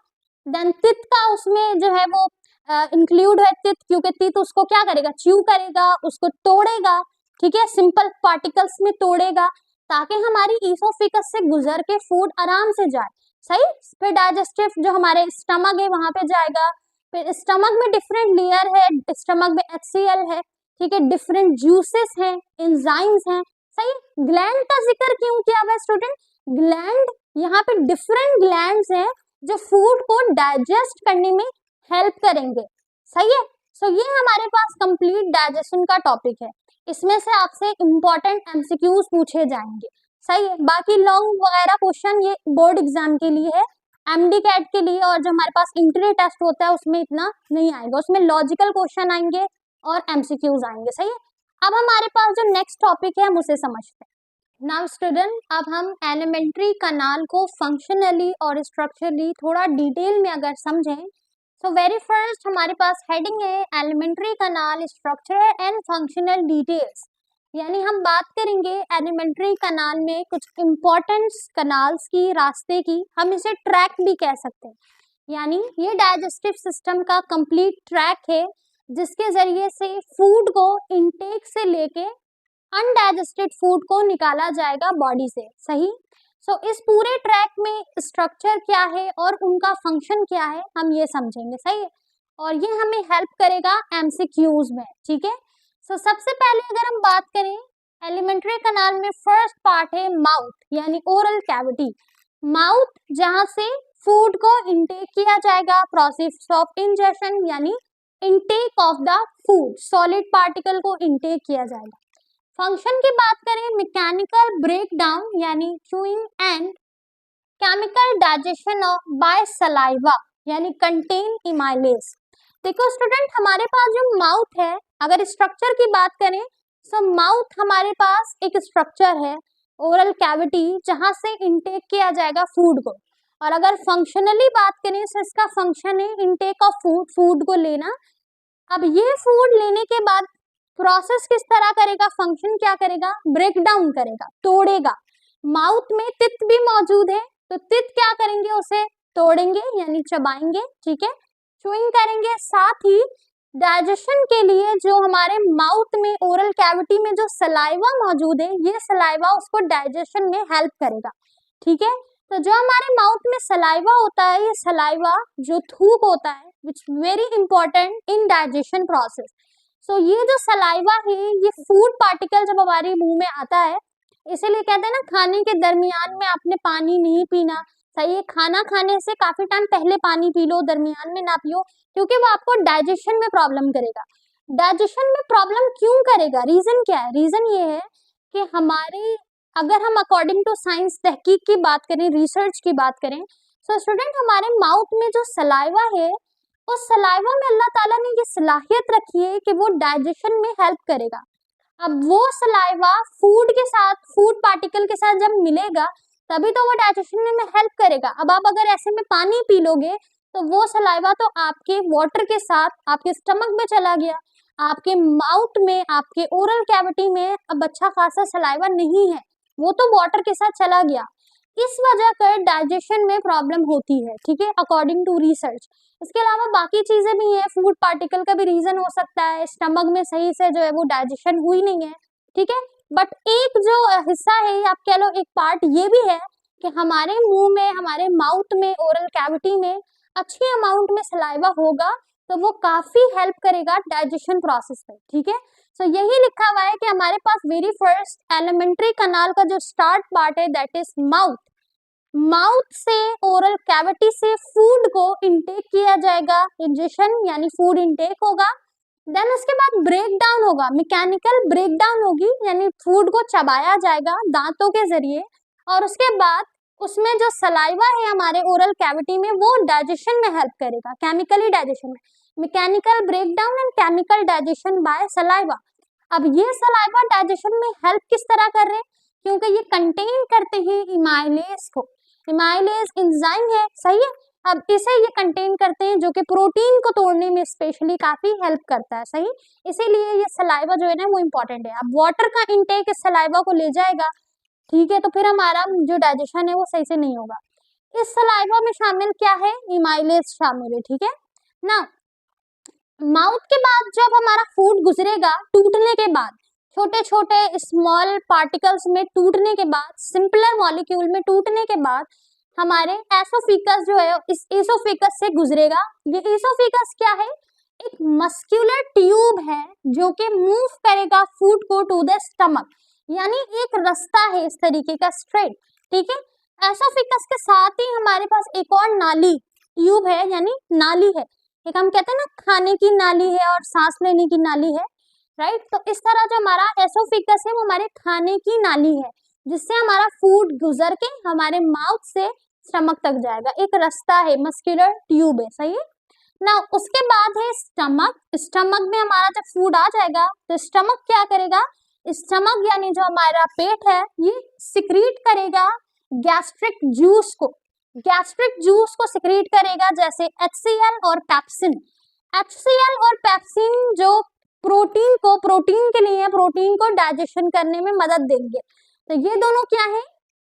देन तित का उसमें जो है वो इंक्लूड है तित, क्योंकि तित उसको क्या करेगा, च्यू करेगा, उसको तोड़ेगा, ठीक है, सिंपल पार्टिकल्स में तोड़ेगा ताकि हमारी ईसोफिकस से गुजर के फूड आराम से जाए, सही। फिर डाइजेस्टिव जो हमारे स्टमक है वहां पे जाएगा, फिर स्टमक में डिफरेंट लेयर है, स्टमक में HCl है, ठीक है, डिफरेंट जूसेस हैं, एंजाइम्स हैं, सही। ग्लैंड का जिक्र क्यों किया हुआ स्टूडेंट, ग्लैंड यहाँ पे डिफरेंट ग्लैंड्स हैं जो फूड को डाइजेस्ट करने में हेल्प करेंगे, सही है। सो ये हमारे पास कंप्लीट डाइजेशन का टॉपिक है, इसमें से आपसे इंपॉर्टेंट एमसीक्यूज पूछे जाएंगे, सही है। बाकी लॉन्ग वगैरह क्वेश्चन ये बोर्ड एग्जाम के लिए है, एमडी कैट के लिए और जो हमारे पास इंटरव्यू टेस्ट होता है उसमें इतना नहीं आएगा, उसमें लॉजिकल क्वेश्चन आएंगे और एमसीक्यूज आएंगे, सही है। अब हमारे पास जो नेक्स्ट टॉपिक है हम उसे समझते हैं। नाउ स्टूडेंट अब हम एलिमेंट्री कनाल को फंक्शनली और स्ट्रक्चरली थोड़ा डिटेल में अगर समझें, तो वेरी फर्स्ट हमारे पास हेडिंग है elementary kanal structure and functional details, यानी हम बात करेंगे एलिमेंट्री कनाल में कुछ इंपॉर्टेंट कनाल्स की, रास्ते की, हम इसे ट्रैक भी कह सकते हैं, यानी ये डाइजेस्टिव सिस्टम का कंप्लीट ट्रैक है जिसके जरिए से फूड को इनटेक से लेके अनडाइजेस्टेड फूड को निकाला जाएगा बॉडी से, सही। सो इस पूरे ट्रैक में स्ट्रक्चर क्या है और उनका फंक्शन क्या है हम ये समझेंगे, सही है, और ये हमें हेल्प करेगा एमसीक्यूज में, ठीक है। सो सबसे पहले अगर हम बात करें एलिमेंट्री कनाल में फर्स्ट पार्ट है माउथ, यानी ओरल कैविटी, माउथ जहां से फूड को इनटेक किया जाएगा, प्रोसेस ऑफ इंजेशन यानी intake of the food, solid particle को इनटेक किया जाएगा। फंक्शन की बात करें मैकेनिकल ब्रेकडाउन यानी chewing and chemical digestion of by saliva यानी कंटेन इमाइलेज। देखो स्टूडेंट हमारे पास जो माउथ है, अगर स्ट्रक्चर की बात करें तो माउथ हमारे पास एक स्ट्रक्चर है, ओरल कैविटी जहां से इनटेक किया जाएगा फूड को, और अगर फंक्शनली बात करें तो इसका फंक्शन है इनटेक ऑफ फूड, फूड को लेना। अब ये फूड लेने के बाद प्रोसेस किस तरह करेगा, फंक्शन क्या करेगा, ब्रेक डाउन करेगा, तोड़ेगा। माउथ में तित भी मौजूद है तो तित क्या करेंगे, उसे तोड़ेंगे यानी चबाएंगे, ठीक है, च्यूइंग करेंगे। साथ ही डाइजेशन के लिए जो हमारे माउथ में ओरल कैविटी में जो सलाइवा मौजूद है, ये सलाइवा उसको डाइजेशन में हेल्प करेगा, ठीक है। तो जो हमारे माउथ में सलाइवा होता है, ये सलाइवा जो थूक होता है which very important in digestion process. So ये जो सलाइवा है, ये फूड पार्टिकल जब हमारे मुंह में आता है, इसीलिए कहते हैं ना खाने के दरमियान में आपने पानी नहीं पीना। सही है, खाना खाने से काफी टाइम पहले पानी पी लो, दरमियान में ना पियो, क्योंकि वो आपको डाइजेशन में प्रॉब्लम करेगा। डाइजेशन में प्रॉब्लम क्यों करेगा, रीजन क्या है? रीजन ये है कि हमारे, अगर हम अकॉर्डिंग टू साइंस तहकीक की बात करें, रिसर्च की बात करें, सो स्टूडेंट हमारे माउथ में जो सलाइवा है, उस सलाइवा में अल्लाह ताला ने ये सलाहियत रखी है कि वो डाइजेशन में हेल्प करेगा। अब वो सलाइवा फूड के साथ, फूड पार्टिकल के साथ जब मिलेगा तभी तो वो डाइजेशन में हेल्प करेगा। अब आप अगर ऐसे में पानी पी लोगे तो वो सलाइवा तो आपके वाटर के साथ आपके स्टमक में चला गया, आपके माउथ में, आपके ओरल कैविटी में अब अच्छा खासा सलाइवा नहीं है, वो तो वाटर के साथ चला गया। इस वजह कर डाइजेशन में प्रॉब्लम होती है, ठीक है, अकॉर्डिंग टू रिसर्च। इसके अलावा बाकी चीजें भी हैं, फूड पार्टिकल का भी रीजन हो सकता है, स्टमक में सही से जो है वो डाइजेशन हुई नहीं है, ठीक है। बट एक जो हिस्सा है, आप कह लो एक पार्ट ये भी है कि हमारे मुंह में, हमारे माउथ में, ओरल कैविटी में अच्छी अमाउंट में सलाइवा होगा तो वो काफी हेल्प करेगा डाइजेशन प्रोसेस में, ठीक है। सो यही लिखा हुआ है कि हमारे पास वेरी फर्स्ट एलिमेंट्री कनाल का जो स्टार्ट पार्ट है दैट इज माउथ। माउथ से, ओरल कैविटी से फूड को इनटेक किया जाएगा, इंजेक्शन यानी फूड इनटेक होगा। देन उसके बाद ब्रेक डाउन होगा, मैकेनिकल ब्रेक डाउन होगी, यानी फूड को चबाया जाएगा दांतों के जरिए, और उसके बाद उसमें जो सलाइवा है हमारे ओरल कैविटी में वो डाइजेशन में हेल्प करेगा, केमिकली डाइजेशन में। Mechanical break down and chemical digestion bye saliva. अब ये सलाइवा डाइजेशन में हेल्प किस तरह कर रहे हैं, क्योंकि ये कंटेन करते हैं इमाइलेज को। इमाइलेज एंजाइम है, सही है। अब इसे ये कंटेन करते हैं जो कि प्रोटीन को तोड़ने में स्पेशली काफी हेल्प करता है, सही। इसीलिए ये सलाइवा जो है ना वो इम्पोर्टेंट है। अब वाटर का इंटेक इस सलाइवा को ले जाएगा, ठीक है, तो फिर हमारा जो डाइजेशन है वो सही से नहीं होगा। इस सलाइवा में शामिल क्या है, इमाइलेज शामिल है, ठीक है ना। माउथ के बाद जब हमारा फूड गुजरेगा, टूटने के बाद, छोटे छोटे स्मॉल पार्टिकल्स में टूटने के बाद, सिंपलर मॉलिक्यूल में टूटने के बाद हमारे एसोफिकस जो है, इस एसोफिकस से गुजरेगा। ये एसोफिकस क्या है, एक मस्कुलर ट्यूब है जो कि मूव करेगा फूड को टू द स्टमक, यानी एक रास्ता है इस तरीके का स्ट्रेट, ठीक है। एसोफिकस के साथ ही हमारे पास एक और नाली ट्यूब है, यानी नाली है, एक हम कहते हैं ना खाने की नाली है और सांस लेने की नाली है, राइट। तो इस तरह जो हमारा एसोफिकस है वो हमारे खाने की नाली है, जिससे हमारा फूड गुजर के हमारे माउथ से स्टमक तक जाएगा, एक रास्ता है, मस्कुलर ट्यूब है, सही है ना। उसके बाद है स्टमक। स्टमक में हमारा जब फूड आ जाएगा तो स्टमक क्या करेगा, स्टमक यानी जो हमारा पेट है ये सिक्रीट करेगा गैस्ट्रिक जूस को, गैस्ट्रिक जूस को सिक्रीट करेगा, जैसे HCl और पेप्सिन। HCl और पेप्सिन जो प्रोटीन को, प्रोटीन के लिए, प्रोटीन को डाइजेशन करने में मदद देंगे। तो ये दोनों क्या है,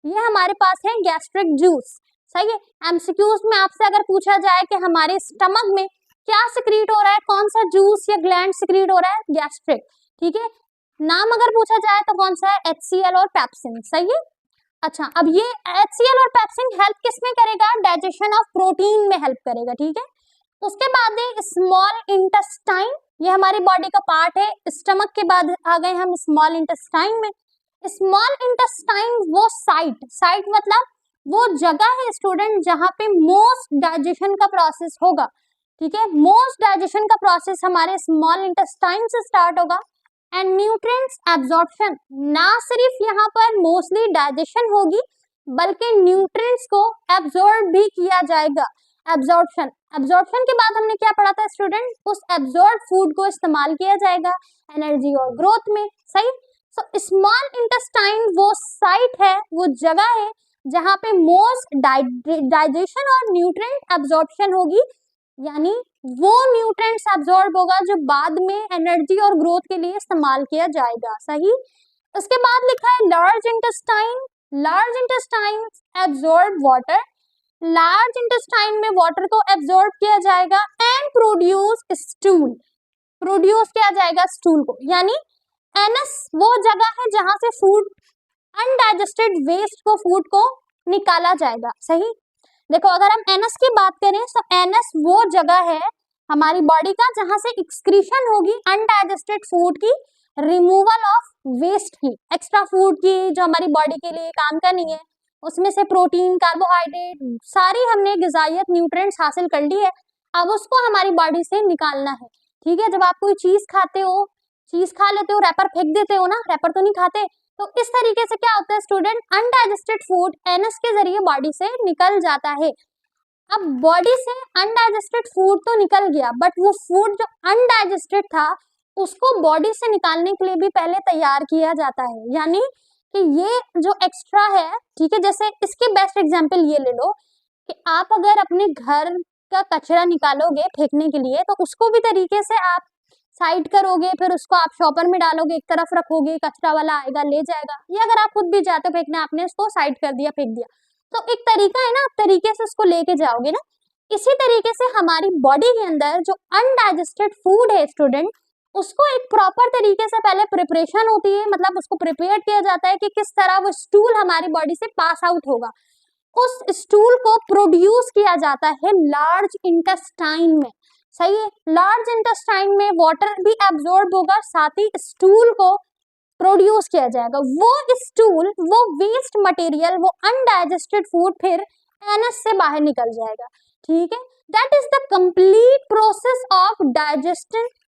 ये हमारे पास है गैस्ट्रिक जूस, सही है। एमसीक्यूज में आपसे अगर पूछा जाए कि हमारे स्टमक में क्या सिक्रीट हो रहा है, कौन सा जूस या ग्लैंड सिक्रीट हो रहा है, गैस्ट्रिक, ठीक है। नाम अगर पूछा जाए तो कौन सा है, HCl और पेप्सिन, सही है। अच्छा, अब ये HCl और पेप्सिन हेल्प किसमें करेगा, डाइजेशन ऑफ प्रोटीन में हेल्प करेगा, ठीक है। उसके बाद है स्मॉल इंटेस्टाइन, ये हमारी बॉडी का पार्ट है। स्टमक के बाद आ गए हम स्मॉल इंटेस्टाइन में। स्मॉल इंटेस्टाइन वो साइट मतलब वो जगह है स्टूडेंट जहां पे मोस्ट डाइजेशन का प्रोसेस होगा, ठीक है। मोस्ट डाइजेशन का प्रोसेस हमारे स्मॉल इंटेस्टाइन से स्टार्ट होगा। एंड न्यूट्रिएंट्स एब्जॉर्प्शन, ना सिर्फ यहाँ पर मोस्टली डाइजेशन होगी बल्कि न्यूट्रिएंट्स को एब्जॉर्ब भी किया जाएगा। एब्जॉर्प्शन, एब्जॉर्प्शन के बाद हमने क्या पढ़ा था स्टूडेंट, उस एब्जॉर्ब फूड को इस्तेमाल किया जाएगा एनर्जी और ग्रोथ में, सही। सो स्मॉल इंटेस्टाइन वो साइट है, वो जगह है जहाँ पे मोस्ट डाइजेशन और न्यूट्रिएंट एब्जॉर्प्शन होगी, यानी वो न्यूट्रिएंट्स एब्जॉर्ब होगा जो बाद में एनर्जी और ग्रोथ के लिए इस्तेमाल किया जाएगा, सही। उसके बाद लिखा है large intestine. Large intestine absorb water, large intestine में वाटर को एब्जॉर्ब किया जाएगा एंड प्रोड्यूस स्टूल, प्रोड्यूस किया जाएगा स्टूल को, यानी एनस वो जगह है जहां से फूड, अनडाइजेस्टेड वेस्ट को, फूड को निकाला जाएगा, सही। देखो अगर हम एनस की बात करें तो एनस वो जगह है हमारी बॉडी का, जहां से एक्सक्रीशन होगी अनडाइजेस्टेड फूड की, रिमूवल ऑफ वेस्ट की, एक्स्ट्रा फूड की जो हमारी बॉडी के लिए काम का नहीं है, उसमें से प्रोटीन, कार्बोहाइड्रेट, सारी हमने ग़िज़ाइयत न्यूट्रिएंट्स हासिल कर ली है, अब उसको हमारी बॉडी से निकालना है। ठीक है, जब आप कोई चीज खाते हो, चीज खा लेते हो, रैपर फेंक देते हो ना, रैपर तो नहीं खाते, तो इस तरीके से क्या होता है स्टूडेंट, अनडाइजेस्टेड फूड एनस के जरिए बॉडी से निकल जाता है। अब बॉडी से अनडाइजेस्टेड फूड तो निकल गया, बट वो फूड जो अनडाइजेस्टेड था उसको बॉडी से निकालने के लिए भी पहले तैयार किया जाता है, यानी कि ये जो एक्स्ट्रा है, ठीक है, जैसे इसके बेस्ट एग्जांपल ये ले लो कि आप अगर अपने घर का कचरा निकालोगे फेंकने के लिए, तो उसको भी तरीके से आप साइड करोगे, फिर उसको आप शॉपर में डालोगे, एक तरफ रखोगे, कचरा वाला आएगा ले जाएगा, या अगर आप खुद भी जाते हो फेंकने, आपने इसको साइड कर दिया, फेंक दिया, तो एक तरीका है ना, आप तरीके से उसको लेके जाओगे ना। इसी तरीके से हमारी बॉडी के अंदर जो अनडाइजेस्टेड फूड है स्टूडेंट, उसको एक प्रॉपर तरीके से पहले प्रिपरेशन होती है, मतलब उसको प्रिपेयर किया जाता है कि किस तरह वो स्टूल हमारी बॉडी से पास आउट होगा। उस स्टूल को प्रोड्यूस किया जाता है लार्ज इंटेस्टाइन में, सही है, लार्ज इंटेस्टाइन में वाटर भी एब्जॉर्ब होगा, साथ ही स्टूल को प्रोड्यूस किया जाएगा। वो स्टूल, वो वेस्ट मटेरियल, वो अनडाइजेस्टेड फूड फिर एनस से बाहर निकल जाएगा। ठीक है, that is the complete process of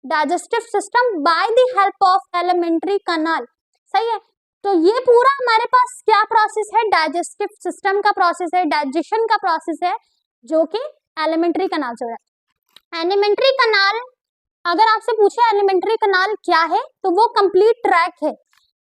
digestive system by the help of alimentary canal. सही है, तो ये पूरा हमारे पास क्या प्रोसेस है, डाइजेस्टिव सिस्टम का प्रोसेस है, डाइजेशन का प्रोसेस है, जो कि एलिमेंट्री कैनाल से हो रहा है। एलिमेंट्री कैनाल, अगर आपसे पूछे एलिमेंट्री कैनाल क्या है, तो वो कंप्लीट ट्रैक है,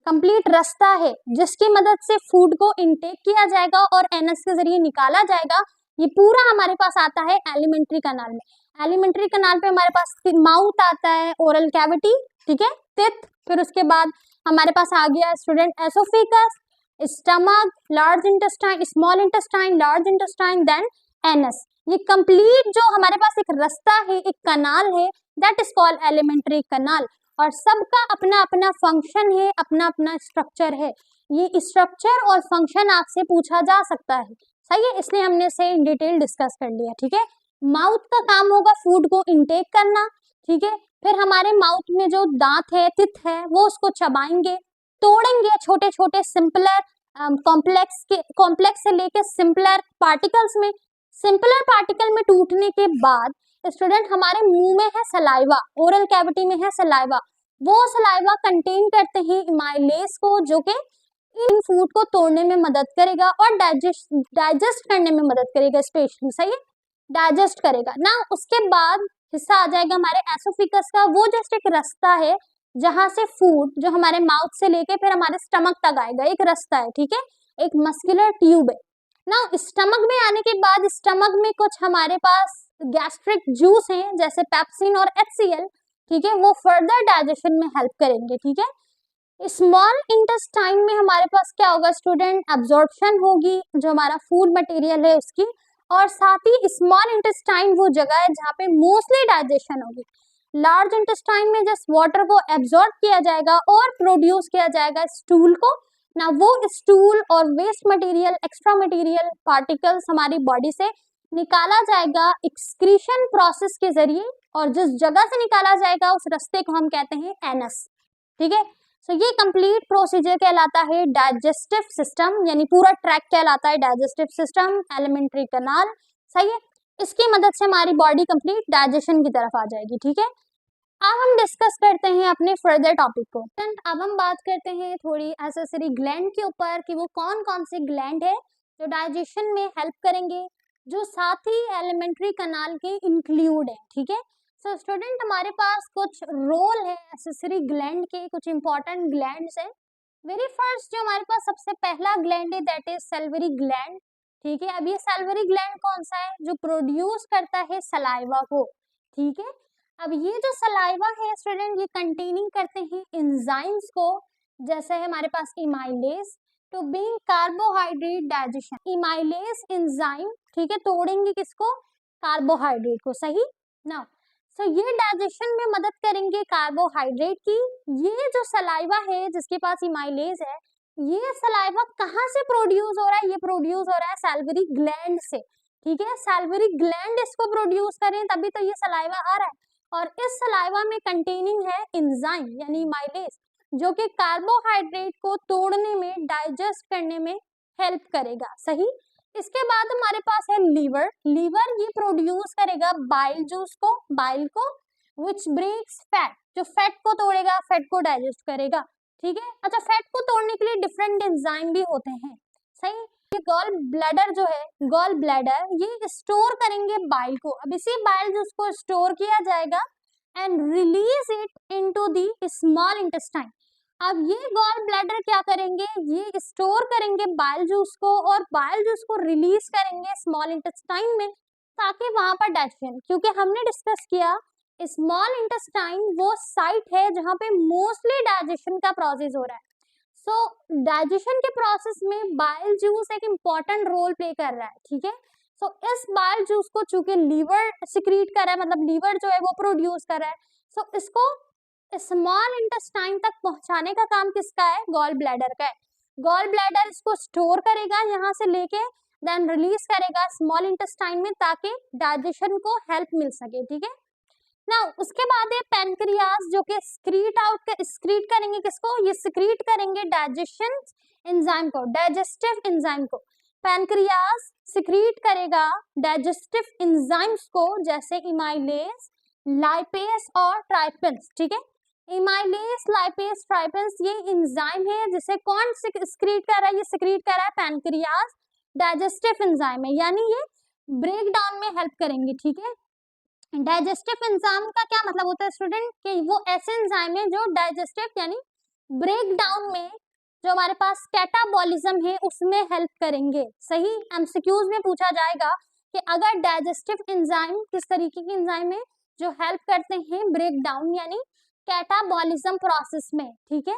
कंप्लीट रास्ता है, जिसकी मदद से फूड को इनटेक किया जाएगा और एनस के जरिए निकाला जाएगा। ये पूरा हमारे पास आता है एलिमेंट्री कैनाल में। एलिमेंट्री कैनाल पे हमारे पास माउथ आता है, ओरल कैविटी, ठीक है, टिथ, फिर उसके बाद हमारे पास आ गया student oesophagus, stomach, large intestine, small intestine, large intestine, then anus. ये कंप्लीट जो हमारे पास एक रास्ता है, एक कैनाल है, that is called alimentary canal, और सबका अपना अपना फंक्शन है, अपना अपना स्ट्रक्चर है। ये स्ट्रक्चर और फंक्शन आपसे पूछा जा सकता है, सही है, इसलिए हमने इसे इन डिटेल डिस्कस कर लिया। ठीक है, माउथ का काम होगा फूड को इनटेक करना, ठीक है, फिर हमारे माउथ में जो दांत है, टिथ है, वो उसको चबाएंगे, तोड़ेंगे छोटे छोटे सिंपलर कॉम्प्लेक्स से लेके सिंपलर पार्टिकल्स में। सिंपलर पार्टिकल में टूटने के बाद स्टूडेंट हमारे मुंह में है सलाइवा, ओरल कैविटी में है सलाइवा, वो सलाइवा कंटेन करते हैं इमाइलेज को, जो कि इन फूड को तोड़ने में मदद करेगा और डाइजेस्ट करने में मदद करेगा, स्पेशली, सही है, डाइजेस्ट करेगा ना। उसके बाद हिस्सा आ जाएगा हमारे एसोफिकस का, वो जस्ट एक रास्ता है जहां से फूड जो हमारे माउथ से लेके फिर हमारे स्टमक तक आएगा, एक रास्ता है, ठीक है, एक मस्कुलर ट्यूब है ना। स्टमक में आने के बाद स्टमक में कुछ हमारे पास गैस्ट्रिक जूस हैं, जैसे पेप्सिन और HCl, ठीक है, वो फर्दर डाइजेशन में हेल्प करेंगे। ठीक है, स्मॉल इंटेस्टाइन में हमारे पास क्या होगा स्टूडेंट, एब्जॉर्प्शन होगी जो हमारा फूड मटेरियल है उसकी, और साथ ही स्मॉल इंटेस्टाइन वो जगह है जहाँ पे मोस्टली डाइजेशन होगी। लार्ज इंटेस्टाइन में जस्ट वाटर को एब्जॉर्ब किया जाएगा और प्रोड्यूस किया जाएगा स्टूल को ना। वो स्टूल और waste material, extra material particles हमारी बॉडी से निकाला जाएगा एक्सक्रीशन प्रोसेस के जरिए, और जिस जगह से निकाला जाएगा उस रास्ते को हम कहते हैं एनस। ठीक है, तो ये कंप्लीट प्रोसीजर कहलाता है डाइजेस्टिव सिस्टम, यानी पूरा ट्रैक कहलाता है डाइजेस्टिव सिस्टम, एलिमेंट्री कैनाल, सही है। इसकी मदद से हमारी बॉडी कंप्लीट डाइजेशन की तरफ आ जाएगी। ठीक है, अब हम डिस्कस करते हैं अपने फर्दर टॉपिक को। अब हम बात करते हैं थोड़ी एसेसरी ग्लैंड के ऊपर कि वो कौन कौन से ग्लैंड है जो डाइजेशन में हेल्प करेंगे, जो साथ ही एलिमेंट्री कैनाल के इंक्लूड है। ठीक है, सो स्टूडेंट हमारे पास कुछ रोल है एसेसरी ग्लैंड के, कुछ इंपॉर्टेंट ग्लैंड्स है। वेरी फर्स्ट जो हमारे पास सबसे पहला ग्लैंड है दैट इज सैलिवरी ग्लैंड। ठीक है, अब ये सैलिवरी ग्लैंड कौन सा है, जो प्रोड्यूस करता है सलाइवा को। ठीक है, अब ये जो सलाइवा है स्टूडेंट, ये कंटेनिंग करते हैं एंजाइम्स को, जैसे है हमारे पास amylase to being carbohydrate digestion. Amylase enzyme, ठीक है, तोड़ेंगे किसको, कार्बोहाइड्रेट को, सही ना। सो ये डाइजेशन में मदद करेंगे कार्बोहाइड्रेट की। ये जो सलाइवा है जिसके पास इमाइलेज है, ये सलाइवा कहाँ से प्रोड्यूस हो रहा है, ये प्रोड्यूस हो रहा है सैलिवरी ग्लैंड से। ठीक है, सैलिवरी ग्लैंड इसको प्रोड्यूस करें तभी तो ये सलाइवा आ रहा है। और इस सलाइवा में कंटेनिंग है एंजाइम यानी माइलेज, जो कि कार्बोहाइड्रेट को तोड़ने में, डाइजेस्ट करने में हेल्प करेगा। सही। इसके बाद हमारे पास है लीवर। लीवर ये प्रोड्यूस करेगा बाइल जूस को, बाइल को, विच ब्रेक्स फैट, जो फैट को तोड़ेगा, फैट को डाइजेस्ट करेगा। ठीक है। अच्छा, फैट को तोड़ने के लिए डिफरेंट एंजाइम भी होते हैं। सही। ये गॉल ब्लैडर जो है, गॉल ब्लैडर ये स्टोर करेंगे बाइल को। अब इसी बाइल जूस को स्टोर किया जाएगा and release it into the small intestine. अब ये गॉल ब्लैडर क्या करेंगे, ये स्टोर करेंगे बाइल जूस को और बाइल जूस को रिलीज करेंगे स्मॉल इंटेस्टाइन में, ताकि वहां पर डाइजेशन, क्योंकि हमने डिस्कस किया स्मॉल इंटेस्टाइन वो साइट है जहां पे मोस्टली डाइजेशन का प्रोसेस हो रहा है। सो डाइजेशन के प्रोसेस में बाइल जूस एक इम्पॉर्टेंट रोल प्ले कर रहा है। ठीक है। सो इस बाइल जूस को चूंकि लीवर सिक्रीट कर रहा है, मतलब लीवर जो है वो प्रोड्यूस कर रहा है, सो इसको स्मॉल इंटेस्टाइन तक पहुंचाने का काम किसका है, गॉल ब्लैडर का है। गॉल ब्लैडर इसको स्टोर करेगा यहाँ से लेके, देन रिलीज करेगा स्मॉल इंटेस्टाइन में, ताकि डाइजेशन को हेल्प मिल सके। ठीक है ना। उसके बाद है पैनक्रियाज, जो कि स्क्रीट करेंगे किसको, ये स्क्रीट करेंगे डाइजेशन एंजाइम को, डाइजेस्टिव एंजाइम को। पैनक्रियाज सिक्रीट करेगा डाइजेस्टिव एंजाइम्स को, जैसे इमाइलेज, लाइपेज और ट्राइपेंस। ठीक है। इमाइलेज, लाइपेज, ट्राइपेंस ये एंजाइम है जिसे कौन सिक्रीट कर रहा है, ये सिक्रीट कर रहा है पैनक्रियाज, डाइजेस्टिव एंजाइम है, यानी ये ब्रेक डाउन में हेल्प करेंगे। ठीक है। डाइजेस्टिव एंजाइम का क्या मतलब होता है स्टूडेंट, कि वो ऐसे एंजाइम है जो डाइजेस्टिव यानी ब्रेक डाउन में, जो हमारे पास कैटाबॉलिज्म है उसमें हेल्प करेंगे। सही। एमसीक्यूज में पूछा जाएगा कि अगर डाइजेस्टिव एंजाइम किस तरीके के एंजाइम है जो हेल्प करते हैं ब्रेक डाउन यानी कैटाबॉलिज्म प्रोसेस में। ठीक है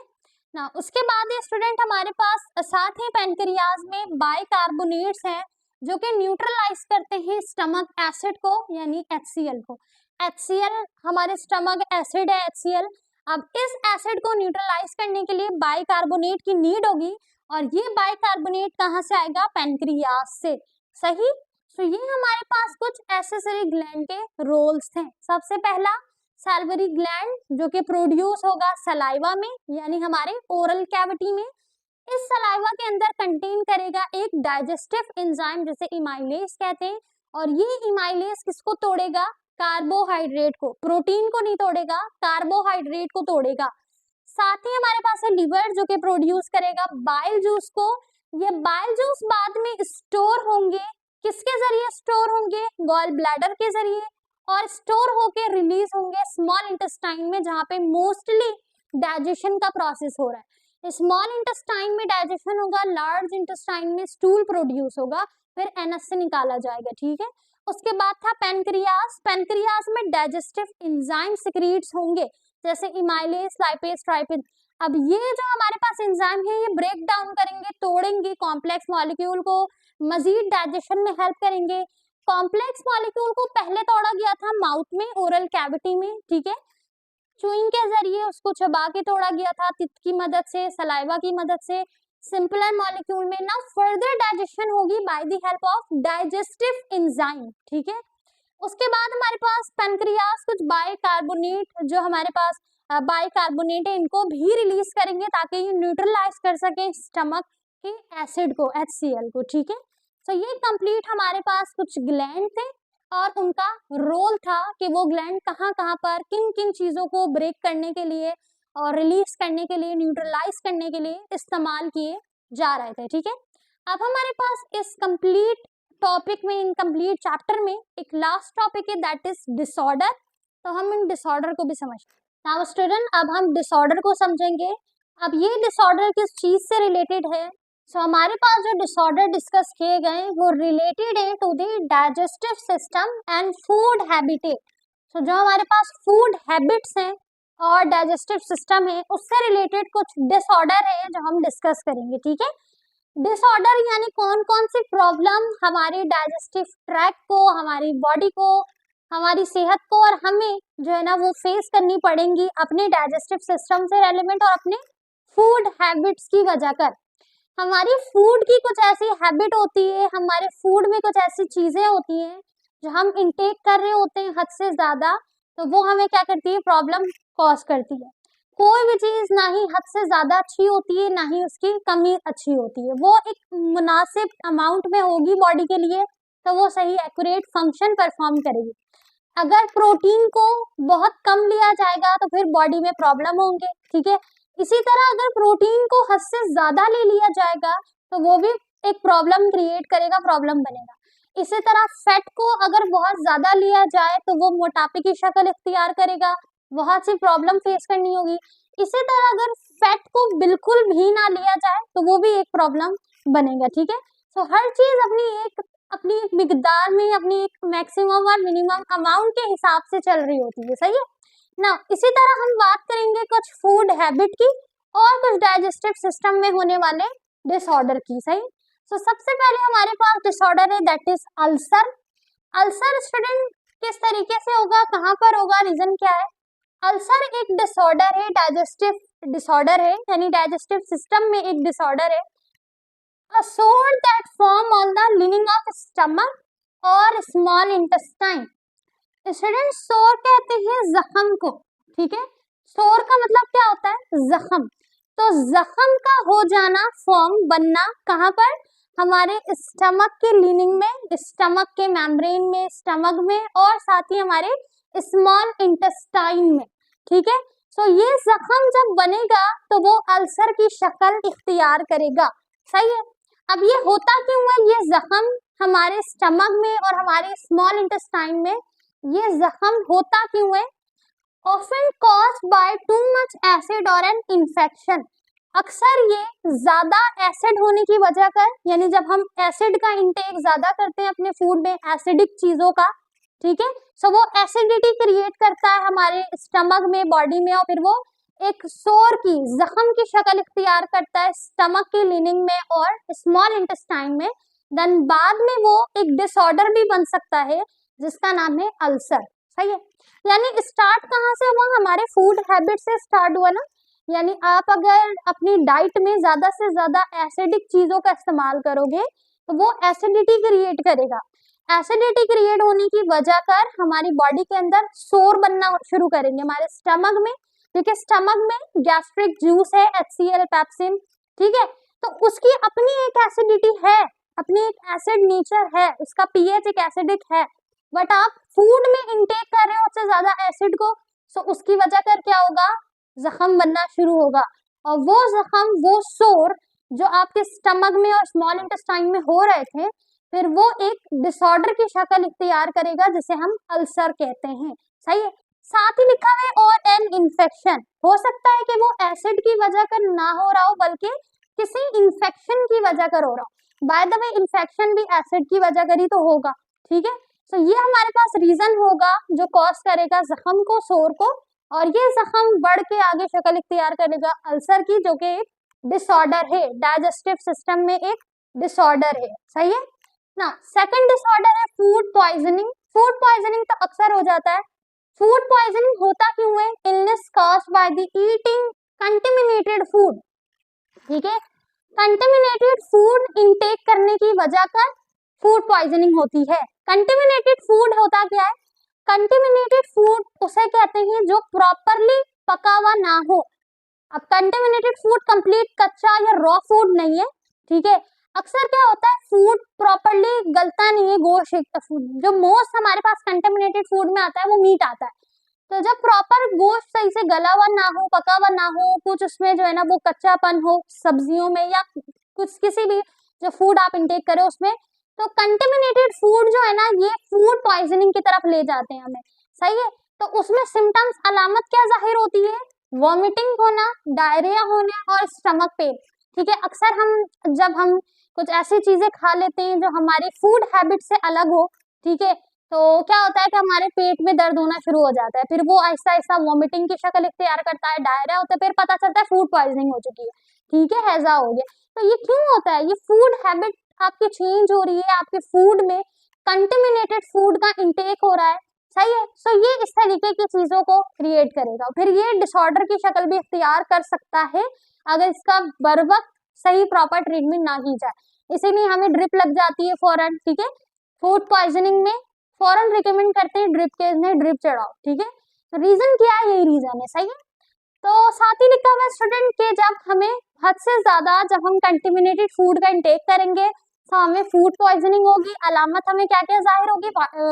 ना। उसके बाद ये स्टूडेंट हमारे पास साथ ही पैनक्रियाज में बाइकार्बोनेट्स हैं, जो कि न्यूट्रलाइज करते हैं स्टमक एसिड को यानी HCl को। HCl हमारे स्टमक एसिड है, HCl। अब इस एसिड को न्यूट्रलाइज करने के लिए बाइकार्बोनेट की नीड होगी, और ये बाइकार्बोनेट कहाँ से आएगा, पैनक्रियाज से। सही। तो ये हमारे पास कुछ एक्सेसरी ग्लैंड के रोल्स थे। सबसे पहला सैलिवरी ग्लैंड, जो कि प्रोड्यूस होगा सलाइवा में यानी हमारे ओरल कैविटी में। इस सलाइवा के अंदर कंटेन करेगा एक डाइजेस्टिव एंजाइम जिसे इमाइलेज कहते हैं, और ये इमाइलेज किसको तोड़ेगा, कार्बोहाइड्रेट को, प्रोटीन को नहीं तोड़ेगा, कार्बोहाइड्रेट को तोड़ेगा। साथ ही हमारे पास है लिवर, जो कि प्रोड्यूस करेगा बाइल जूस को। ये बाइल जूस बाद में स्टोर होंगे, किसके जरिए स्टोर होंगे, गॉल ब्लैडर के जरिए, और स्टोर होके रिलीज होंगे स्मॉल इंटेस्टाइन में, जहाँ पे मोस्टली डाइजेशन का प्रोसेस हो रहा है। स्मॉल इंटेस्टाइन में डाइजेशन होगा, लार्ज इंटेस्टाइन में स्टूल प्रोड्यूस होगा, फिर एनस से निकाला जाएगा। ठीक है। उसके बाद था पैनक्रियाज। पैनक्रियाज में डाइजेस्टिव एंजाइम सिक्रीट्स होंगे, जैसे इमाइलेज, लाइपेज, ट्राइपेज। अब ये जो हमारे पास एंजाइम है ये ब्रेक डाउन करेंगे, तोड़ेंगे कॉम्प्लेक्स मॉलिक्यूल को, मजीद डाइजेशन में हेल्प करेंगे। कॉम्प्लेक्स मॉलिक्यूल को पहले तोड़ा गया था माउथ में, ओरल कैविटी में। ठीक है। चूइंग के जरिए उसको चबा के तोड़ा गया था, तित की मदद से, सलाइवा की मदद से, सिंपलर मॉलिक्यूल में। ना फर्दर डाइजेशन होगी by the help of digestive enzyme. ठीक है। उसके बाद हमारे पास पैनक्रियाज कुछ बाइकार्बोनेट, जो हमारे पास बाइकार्बोनेट है, इनको भी रिलीज करेंगे ताकि ये न्यूट्रलाइज कर सके स्टमक के एसिड को, HCl को। ठीक है। तो ये कंप्लीट हमारे पास कुछ ग्लैंड थे और उनका रोल था कि वो ग्लैंड कहाँ कहाँ पर किन किन चीजों को ब्रेक करने के लिए और रिलीज करने के लिए, न्यूट्रलाइज करने के लिए इस्तेमाल किए जा रहे थे। ठीक है। अब हमारे पास इस कंप्लीट टॉपिक में, इन कंप्लीट चैप्टर में एक लास्ट टॉपिक है, दैट इज डिसऑर्डर। तो हम इन डिसऑर्डर को भी समझते हैं। नाउ स्टूडेंट, अब हम डिसऑर्डर को समझेंगे। अब ये डिसऑर्डर किस चीज से रिलेटेड है, सो हमारे पास जो डिसऑर्डर डिस्कस किए गए वो रिलेटेड है to the digestive system and food habitat. So जो हमारे पास फूड हैबिट्स हैं और डाइजेस्टिव सिस्टम है, उससे रिलेटेड कुछ डिसऑर्डर है जो हम डिस्कस करेंगे। ठीक है। डिसऑर्डर यानी कौन कौन सी प्रॉब्लम हमारे डाइजेस्टिव ट्रैक को, हमारी बॉडी को, हमारी सेहत को और हमें जो है ना वो फेस करनी पड़ेंगी अपने डाइजेस्टिव सिस्टम से रेलिवेंट और अपने फूड हैबिट्स की वजह कर। हमारी फूड की कुछ ऐसी हैबिट होती है, हमारे फूड में कुछ ऐसी चीजें होती हैं जो हम इंटेक कर रहे होते हैं हद से ज्यादा, तो वो हमें क्या करती है, प्रॉब्लम कॉज करती है। कोई भी चीज ना ही हद से ज्यादा अच्छी होती है, ना ही उसकी कमी अच्छी होती है। वो एक मुनासिब अमाउंट में होगी बॉडी के लिए, तो वो सही एक्यूरेट फंक्शन परफॉर्म करेगी। अगर प्रोटीन को बहुत कम लिया जाएगा तो फिर बॉडी में प्रॉब्लम होंगे, ठीक है। इसी तरह अगर प्रोटीन को हद से ज्यादा ले लिया जाएगा तो वो भी एक प्रॉब्लम क्रिएट करेगा, प्रॉब्लम बनेगा। इसी तरह फैट को अगर बहुत ज्यादा लिया जाए तो वो मोटापे की शक्ल इख्तियार करेगा, बहुत सी प्रॉब्लम फेस करनी होगी। इसी तरह अगर फैट को बिल्कुल भी ना लिया जाए तो वो भी एक प्रॉब्लम बनेगा, ठीक है। सो हर चीज अपनी एक मिकदार में, अपनी एक मैक्सिमम और मिनिमम अमाउंट के हिसाब से चल रही होती है, सही है ना। इसी तरह हम बात करेंगे कुछ फूड हैबिट की और कुछ डाइजेस्टिव सिस्टम में होने वाले डिसऑर्डर की, सही। तो सबसे पहले हमारे पास डिसऑर्डर है, that is ulcer. Ulcer student किस तरीके से होगा, कहाँ पर होगा, रीजन क्या है। अल्सर एक डिसऑर्डर है, डाइजेस्टिव डिसऑर्डर है, यानी डाइजेस्टिव सिस्टम में एक डिसऑर्डर है। A sore that form on the lining of stomach और small intestine। स्टूडेंट सोर कहते हैं जख्म को, ठीक है। सोर का मतलब क्या होता है, जख्म। तो जख्म का हो जाना, फॉर्म बनना कहाँ पर, हमारे स्टमक के लिनिंग में, स्टमक के मेम्ब्रेन में, स्टमक में, और साथ ही हमारे स्मॉल इंटेस्टाइन में, ठीक है। सो ये जख्म जब बनेगा तो वो अल्सर की शक्ल इख्तियार करेगा, सही है। अब ये होता क्यों है, ये जख्म हमारे स्टमक में और हमारे स्मॉल इंटेस्टाइन में ये जख्म होता क्यों है, often caused by too much acid और एन इन्फेक्शन। अक्सर ये ज्यादा एसिड होने की वजह कर, यानी जब हम एसिड का इंटेक ज्यादा करते हैं अपने फूड में, एसिडिक चीजों का, ठीक है, सो वो एसिडिटी क्रिएट करता है हमारे स्टमक में, बॉडी में, और फिर वो एक सोर की, जख्म की शक्ल इख्तियार करता है स्टमक के लिनिंग में और स्मॉल इंटेस्टाइन में। देन बाद में वो एक डिसऑर्डर भी बन सकता है जिसका नाम है अल्सर, सही है। यानी स्टार्ट कहाँ से हुआ, हमारे फूड हैबिट से स्टार्ट हुआ ना। यानी आप अगर अपनी डाइट में ज्यादा से ज्यादा एसिडिक चीजों का इस्तेमाल करोगे तो वो एसिडिटी क्रिएट करेगा। एसिडिटी क्रिएट होने की वजह कर हमारी बॉडी के अंदर सोर बनना शुरू करेंगे हमारे स्टमक में, क्योंकि स्टमक में गैस्ट्रिक जूस है, HCl पेप्सिन, ठीक है। तो उसकी अपनी एक एसिडिटी है, अपनी एक एसिड नेचर है, उसका पीएच एक एसिडिक है, बट आप फूड में इंटेक कर रहे हो उससे ज्यादा एसिड को, सो उसकी वजह कर क्या होगा, जख्म बनना शुरू होगा। और वो जख्म, वो सोर जो आपके स्टमक में और स्मॉल इंटेस्टाइन में हो रहे थे, फिर वो एक डिसऑर्डर की शक्ल इख्तियार करेगा जिसे हम अल्सर कहते हैं, सही है। साथ ही लिखा है और एन इन्फेक्शन, हो सकता है कि वो एसिड की वजह कर ना हो रहा हो बल्कि किसी इन्फेक्शन की वजह कर हो रहा हो। बाय द वे इन्फेक्शन भी एसिड की वजह कर ही तो होगा, ठीक है। तो ये हमारे पास रीजन होगा जो कॉज करेगा जख्म को, सोर को, और ये जख्म बढ़ के आगे शक्ल इख्तियार करेगा अल्सर की, जो कि एक डिसऑर्डर है, डाइजेस्टिव सिस्टम में एक डिसऑर्डर है, सही है ना। सेकंड डिसऑर्डर है फूड पॉइजनिंग। फूड पॉइजनिंग तो अक्सर हो जाता है। फूड पॉइजनिंग होता क्यों है, illness caused by the eating contaminated food, ठीक है। कंटेमिनेटेड फूड इंटेक करने की वजह कर फूड पॉइजनिंग होती है। कंटेमिनेटेड फूड होता क्या है, कंटेमिनेटेड फूड उसे कहते हैं जो प्रॉपरली पका हुआ ना हो। अब कंटेमिनेटेड फूड कंप्लीट कच्चा या रॉ फूड नहीं है, ठीक है। अक्सर क्या होता है, फूड प्रॉपरली गलता नहीं है, गोश्त जो मोस्ट हमारे पास कंटेमिनेटेड फूड में आता है वो मीट आता है। तो जब प्रॉपर गोश्त सही से गला हुआ ना हो, पका हुआ ना हो, कुछ उसमें जो है ना वो कच्चापन हो सब्जियों में या कुछ किसी भी जो फूड आप इंटेक करें उसमें, तो कंटेमिनेटेड फूड जो है ना ये फूड पॉइजनिंग की तरफ ले जाते हैं हमें, सही है। तो उसमें सिम्टम्स, अलामत क्या जाहिर होती है, वॉमिटिंग होना, डायरिया होना और स्टमक पेन, ठीक है। अक्सर जब हम कुछ ऐसी चीजें खा लेते हैं जो हमारी फूड हैबिट से अलग हो, ठीक है, तो क्या होता है कि हमारे पेट में दर्द होना शुरू हो जाता है, फिर वो आहिस्ता आहिस्ता वॉमिटिंग की शक्ल इख्तियार करता है, डायरिया होता है, फिर पता चलता है फूड पॉइजनिंग हो चुकी है, ठीक है, हैजा हो गया। तो ये क्यों होता है, ये फूड हैबिट आपकी चेंज हो रही है, आपके फूड में कंटेमिनेटेड फूड का इंटेक हो रहा है, सही है। सो ये इस तरीके की चीजों को क्रिएट करेगा, फिर ये डिसऑर्डर की शक्ल भी इख्तियार कर सकता है अगर इसका बर वक्त सही प्रॉपर ट्रीटमेंट ना की जाए, इसीलिए हमें ड्रिप लग जाती है फौरन, ठीक है। फूड पॉइजनिंग में फौरन रिकमेंड करते हैं ड्रिप के, ड्रिप चढ़ाओ, ठीक है। तो रीजन क्या है, यही रीजन है, सही है। तो साथ ही लिखा हुआ स्टूडेंट के जब हमें हद से ज्यादा जब हम कंटेमिनेटेड फूड का इंटेक करेंगे तो हमें फूड पॉइजनिंग होगी। अलामत हमें क्या क्या जाहिर होगी,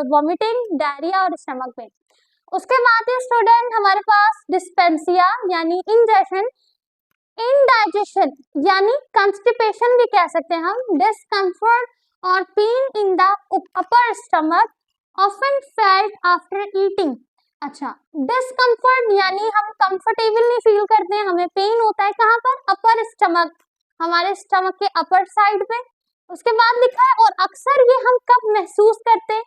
वॉमिटिंग, डायरिया और स्टमक पेन। उसके बाद स्टूडेंट हमारे पास डिस्पेंसिया यानी इंडाइजेशन, इनडाइजेशन यानी कंस्टिपेशन भी कह सकते हैं हम, डिस्कम्फर्ट और pain in the upper stomach often felt after eating. अच्छा, डिस्कम्फर्ट यानी हम कंफर्टेबल नहीं फील करते हैं, हमें पेन होता है कहाँ पर, अपर स्टमक, हमारे स्टमक के अपर साइड पे। उसके बाद लिखा है और अक्सर ये हम कब महसूस करते हैं,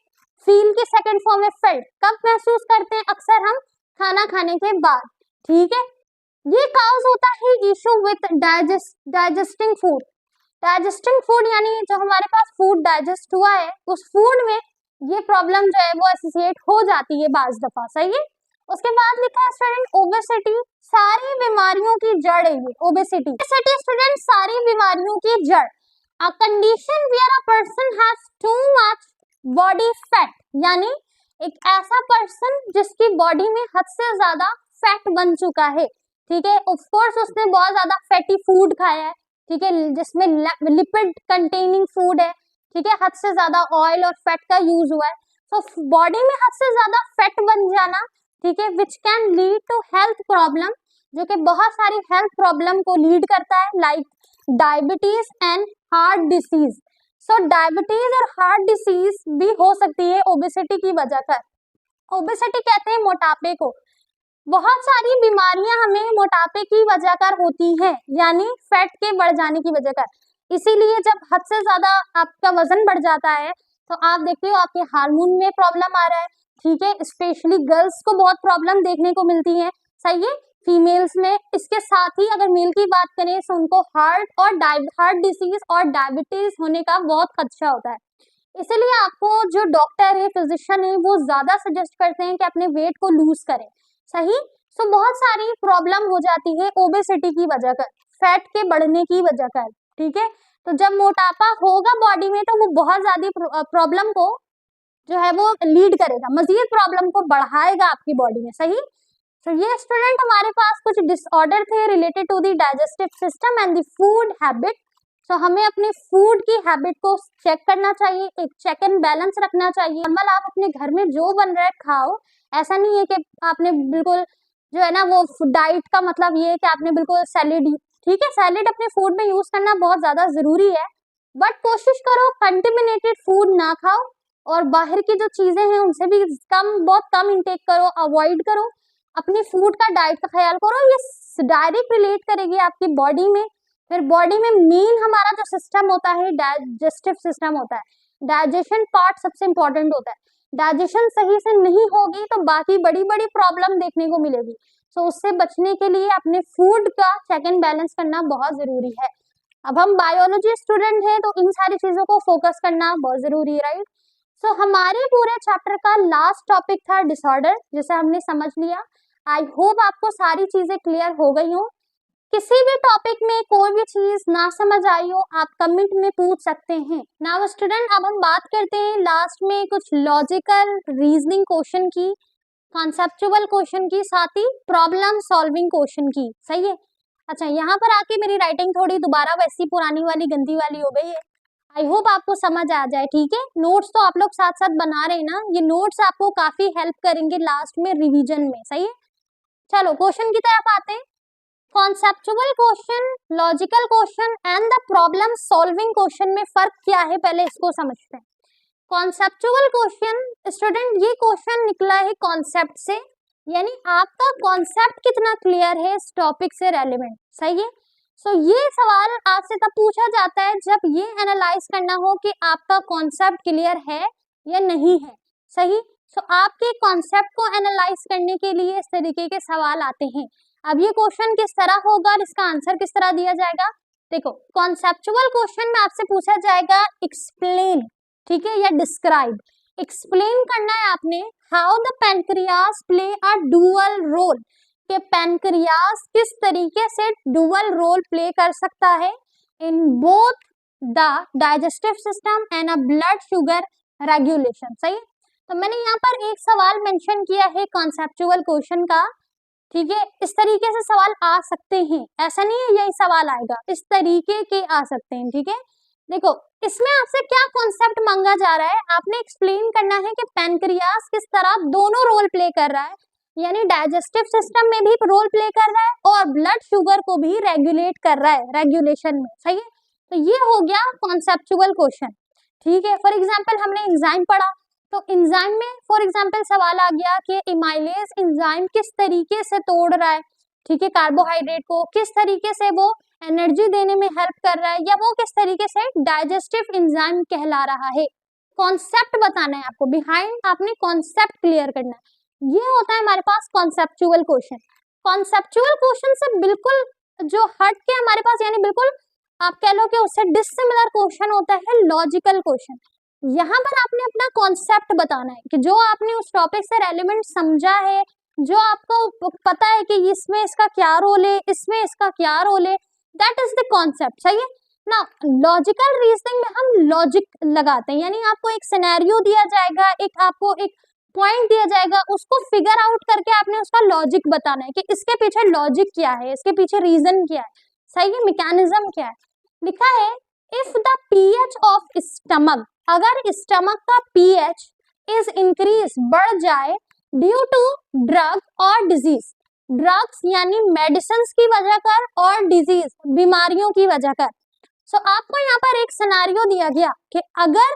फील की सेकंड फॉर्म है फेल्ट, कब महसूस करते हैं, अक्सर हम खाना खाने के बाद, ठीक है। ये काउज होता है issue with digesting food, digesting food यानी जो हमारे पास फूड डाइजेस्ट हुआ है उस फूड में ये प्रॉब्लम जो है वो एसोसिएट हो जाती है बाज दफा, सही है। उसके बाद लिखा है स्टूडेंट ओबेसिटी, सारी बीमारियों की जड़ है ये ओबेसिटी। ओबेसिटी स्टूडेंट सारी बीमारियों की जड़, a condition where a person has too much body fat, यानी एक ऐसा पर्सन जिसकी बॉडी में हद से ज्यादा फैट बन चुका है, ठीक है। ऑफ कोर्स उसने बहुत ज्यादा फैटी फूड खाया है, ठीक है, जिसमें लिपिड कंटेनिंग फूड है, ठीक है, हद से ज्यादा ऑयल और फैट का यूज हुआ है। तो बॉडी में हद से ज्यादा फैट बन जाना, ठीक है, which can lead to health problem, जो कि बहुत सारी हेल्थ प्रॉब्लम को लीड करता है, like diabetes and heart disease. So diabetes और हार्ट डिसीज भी हो सकती है ओबेसिटी की वजह कर। ओबेसिटी कहते हैं मोटापे को, बहुत सारी बीमारियां हमें मोटापे की वजह कर होती हैं, यानी फैट के बढ़ जाने की वजह कर। इसीलिए जब हद से ज्यादा आपका वजन बढ़ जाता है तो आप देखते हो आपके हार्मोन में प्रॉब्लम आ रहा है, ठीक है, स्पेशली गर्ल्स को बहुत प्रॉब्लम देखने को मिलती है, सही है, फीमेल्स में। इसके साथ ही अगर मेल की बात करें तो उनको हार्ट डिसीज और डायबिटीज होने का बहुत खदशा होता है। इसीलिए आपको जो डॉक्टर है, फिजिशियन है, वो ज्यादा सजेस्ट करते हैं कि अपने वेट को लूज करें, सही। सो बहुत सारी प्रॉब्लम हो जाती है ओबेसिटी की वजह कर, फैट के बढ़ने की वजह कर, ठीक है। तो जब मोटापा होगा बॉडी में तो वो बहुत ज्यादा प्रॉब्लम को जो है वो लीड करेगा, मजीद प्रॉब्लम को बढ़ाएगा आपकी बॉडी में, सही। तो ये स्टूडेंट हमारे पास कुछ डिसऑर्डर थे related to the digestive system and the food habit. तो हमें अपने फूड की हैबिट को चेक करना चाहिए, एक चेक एंड बैलेंस रखना चाहिए। नॉर्मल आप अपने घर में जो बन रहा है खाओ, ऐसा नहीं है कि आपने बिल्कुल जो है ना वो डाइट का मतलब ये है कि आपने बिल्कुल सैलेड, ठीक है, सैलेड अपने फूड में यूज करना बहुत ज्यादा जरूरी है, बट कोशिश करो कंटेमिनेटेड फूड ना खाओ और बाहर की जो चीजें हैं उनसे भी बहुत कम इंटेक करो, अवॉइड करो। अपनी फूड का डाइट का ख्याल करो, ये डायरेक्ट रिलेट करेगी आपकी बॉडी में। फिर बॉडी में मेन हमारा जो सिस्टम होता है डाइजेस्टिव सिस्टम होता है, डाइजेशन पार्ट सबसे इंपॉर्टेंट होता है। डाइजेशन सही से नहीं होगी तो बाकी बड़ी बड़ी प्रॉब्लम देखने को मिलेगी। तो उससे बचने के लिए अपने फूड का चेक एंड बैलेंस करना बहुत जरूरी है। अब हम बायोलॉजी स्टूडेंट हैं तो इन सारी चीजों को फोकस करना बहुत जरूरी है, राइट। सो हमारे पूरे चैप्टर का लास्ट टॉपिक था डिसऑर्डर, जिसे हमने समझ लिया। आई होप आपको सारी चीजें क्लियर हो गई हो। किसी भी टॉपिक में कोई भी चीज ना समझ आई हो आप कमेंट में पूछ सकते हैं। नाउ स्टूडेंट अब हम बात करते हैं लास्ट में कुछ लॉजिकल रीजनिंग क्वेश्चन की, कॉन्सेप्चुअल क्वेश्चन की, साथ ही प्रॉब्लम सॉल्विंग क्वेश्चन की, सही है। अच्छा, यहाँ पर आके मेरी राइटिंग थोड़ी दोबारा वैसी पुरानी वाली गंदी वाली हो गई है। आई होप आपको समझ आ जाए, ठीक है। नोट्स तो आप लोग साथ साथ बना रहे हैं ना, ये नोट्स आपको काफी हेल्प करेंगे लास्ट में रिवीजन में, सही है। चलो क्वेश्चन की तरफ आते हैं। Conceptual question, logical question and the problem solving question में फर्क क्या है, पहले इसको समझते हैं। कॉन्सेप्चुअल क्वेश्चन स्टूडेंट, ये क्वेश्चन निकला है कॉन्सेप्ट से, यानी आपका कॉन्सेप्ट कितना क्लियर है इस टॉपिक से रेलेवेंट, सही है। सो ये सवाल आपसे तब पूछा जाता है जब ये एनालाइज करना हो कि आपका कॉन्सेप्ट क्लियर है या नहीं है, सही। सो आपके कॉन्सेप्ट को एनालाइज करने के लिए इस तरीके के सवाल आते हैं। अब ये क्वेश्चन किस तरह होगा और इसका आंसर किस तरह दिया जाएगा, देखो कॉन्सेप्चुअल क्वेश्चन में आपसे पूछा जाएगा एक्सप्लेन, ठीक है, या डिस्क्राइब। एक्सप्लेन करना है आपने how the pancreas play a dual role, कि पैनक्रियास किस तरीके से डुअल रोल प्ले कर सकता है in both the digestive system and a blood sugar regulation. सही है, तो मैंने यहाँ पर एक सवाल मेंशन किया है कॉन्सेप्चुअल क्वेश्चन का, ठीक है। इस तरीके से सवाल आ सकते हैं, ऐसा नहीं है यही सवाल आएगा, इस तरीके के आ सकते हैं, ठीक है। देखो इसमें आपसे क्या कॉन्सेप्ट मांगा जा रहा है, आपने एक्सप्लेन करना है कि पैनक्रियास किस तरह दोनों रोल प्ले कर रहा है, यानी डाइजेस्टिव सिस्टम में भी रोल प्ले कर रहा है और ब्लड शुगर को भी रेगुलेट कर रहा है रेगुलेशन में। सही है, तो ये हो गया कॉन्सेप्चुअल क्वेश्चन, ठीक है। फॉर एग्जाम्पल हमने एंजाइम पढ़ा, तो एंजाइम में फॉर एग्जाम्पल सवाल आ गया कि एमाइलेज एंजाइम किस तरीके से तोड़ रहा है, ठीक है, कार्बोहाइड्रेट को, किस तरीके से वो एनर्जी देने में हेल्प कर रहा है, या वो किस तरीके से डाइजेस्टिव एंजाइम कहला रहा है। कॉन्सेप्ट बताना है आपको, बिहाइंड आपने कॉन्सेप्ट क्लियर करना है। ये होता है हमारे पास कॉन्सेप्चुअल क्वेश्चन। कॉन्सेप्चुअल क्वेश्चन से बिल्कुल जो हट के हमारे पास, यानी बिल्कुल आप कह लो कि उससे डिसिमिलर क्वेश्चन होता है लॉजिकल क्वेश्चन। यहाँ पर आपने अपना कॉन्सेप्ट बताना है कि जो आपने उस टॉपिक से रेलेवेंट समझा है, जो आपको पता है कि इसमें इसका क्या रोल है, इसमें इसका क्या रोल है, दैट इज द कॉन्सेप्ट। सही है ना। लॉजिकल रीजनिंग में हम लॉजिक लगाते हैं, यानी आपको एक सिनेरियो दिया जाएगा, एक आपको एक पॉइंट दिया जाएगा, उसको फिगर आउट करके आपने उसका लॉजिक बताना है कि इसके पीछे लॉजिक क्या है, इसके पीछे रीजन क्या है, सही है, मैकेनिज्म क्या है। लिखा है if the pH of stomach, अगर स्टमक का पीएच इज इंक्रीज, बढ़ जाए, ड्यू टू ड्रग और डिजीज, ड्रग्स यानी मेडिसिन की वजह कर और डिजीज बीमारियों की वजह कर। सो आपको यहाँ पर एक सिनेरियो दिया गया कि अगर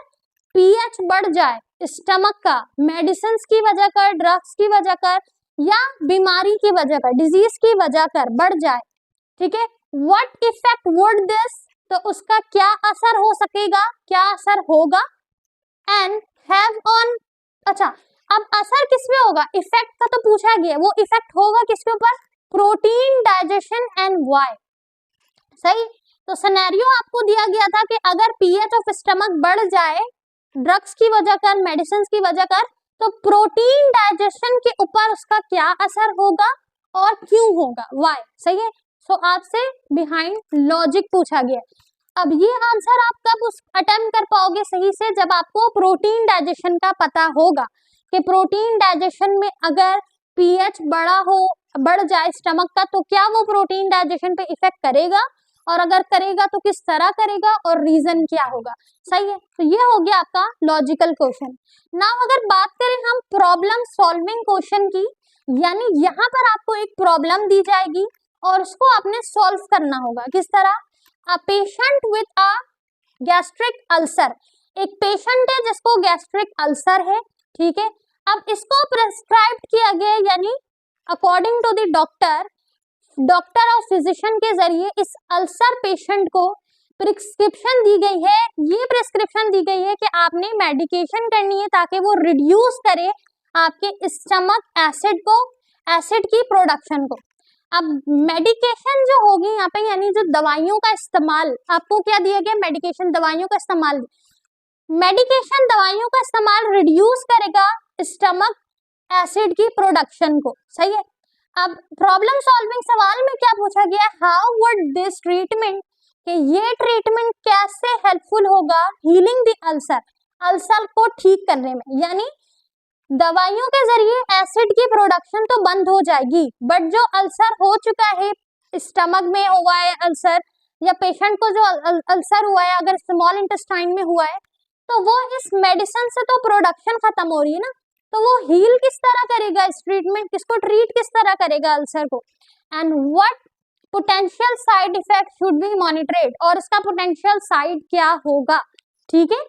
पीएच बढ़ जाए स्टमक का मेडिसिन की वजह कर, ड्रग्स की वजह कर या बीमारी की वजह कर, डिजीज की वजह कर बढ़ जाए, ठीक है, व्हाट इफेक्ट वुड दिस, तो उसका क्या असर हो सकेगा, क्या असर होगा, एंड हैव ऑन, अच्छा अब असर किस पे होगा, इफेक्ट का तो पूछा गया, वो इफेक्ट होगा किसके ऊपर, प्रोटीन डाइजेशन एंड व्हाई। सही, तो सिनेरियो आपको दिया गया था कि अगर पीएच ऑफ स्टमक बढ़ जाए ड्रग्स की वजह कर, मेडिसिन की वजह कर, तो प्रोटीन डाइजेशन के ऊपर उसका क्या असर होगा और क्यों होगा, व्हाई। सही है, सो आपसे बिहाइंड लॉजिक पूछा गया। अब ये आंसर आप कब उस अटेम्प्ट कर पाओगे सही से, जब आपको प्रोटीन डाइजेशन का पता होगा कि प्रोटीन डाइजेशन में अगर पीएच बड़ा हो, बढ़ जाए स्टमक का, तो क्या वो प्रोटीन डाइजेशन पे इफेक्ट करेगा, और अगर करेगा तो किस तरह करेगा और रीजन क्या होगा। सही है, तो ये हो गया आपका लॉजिकल क्वेश्चन। नाउ अगर बात करें हम प्रॉब्लम सॉल्विंग क्वेश्चन की, यानी यहाँ पर आपको एक प्रॉब्लम दी जाएगी और उसको आपने सॉल्व करना होगा। किस तरह, a patient with a gastric ulcer, एक पेशेंट है जिसको गैस्ट्रिक अल्सर है, ठीक है। अब इसको प्रेस्क्राइब किया गया, यानी अकॉर्डिंग टू द डॉक्टर और फिजिशियन के जरिए इस अल्सर पेशेंट को प्रिस्क्रिप्शन दी गई है, ये प्रिस्क्रिप्शन दी गई है कि आपने मेडिकेशन करनी है ताकि वो रिड्यूस करे आपके स्टमक एसिड को, एसिड की प्रोडक्शन को। अब मेडिकेशन जो होगी यहाँ पे, यानी जो दवाइयों का इस्तेमाल, आपको क्या दिया गया, मेडिकेशन दवाइयों का इस्तेमाल, मेडिकेशन दवाइयों का इस्तेमाल रिड्यूस करेगा स्टमक एसिड की प्रोडक्शन को। सही है, अब प्रॉब्लम सॉल्विंग सवाल में क्या पूछा गया, हाउ वुड दिस ट्रीटमेंट, कि ये ट्रीटमेंट कैसे हेल्पफुल होगा हीलिंग द अल्सर, अल्सर को ठीक करने में, यानी दवाइयों के जरिए एसिड की प्रोडक्शन तो बंद हो जाएगी, बट जो अल्सर हो चुका है, स्टमक में हुआ है अल्सर, या पेशेंट को जो अल्सर हुआ है अगर स्मॉल इंटेस्टाइन में हुआ है, तो वो इस मेडिसिन से तो प्रोडक्शन खत्म हो रही है ना, तो वो हील किस तरह करेगा, इस ट्रीटमेंट किसको ट्रीट किस तरह करेगा अल्सर को, and what potential side effect should be monitored, और इसका पोटेंशियल साइड क्या होगा। ठीक है,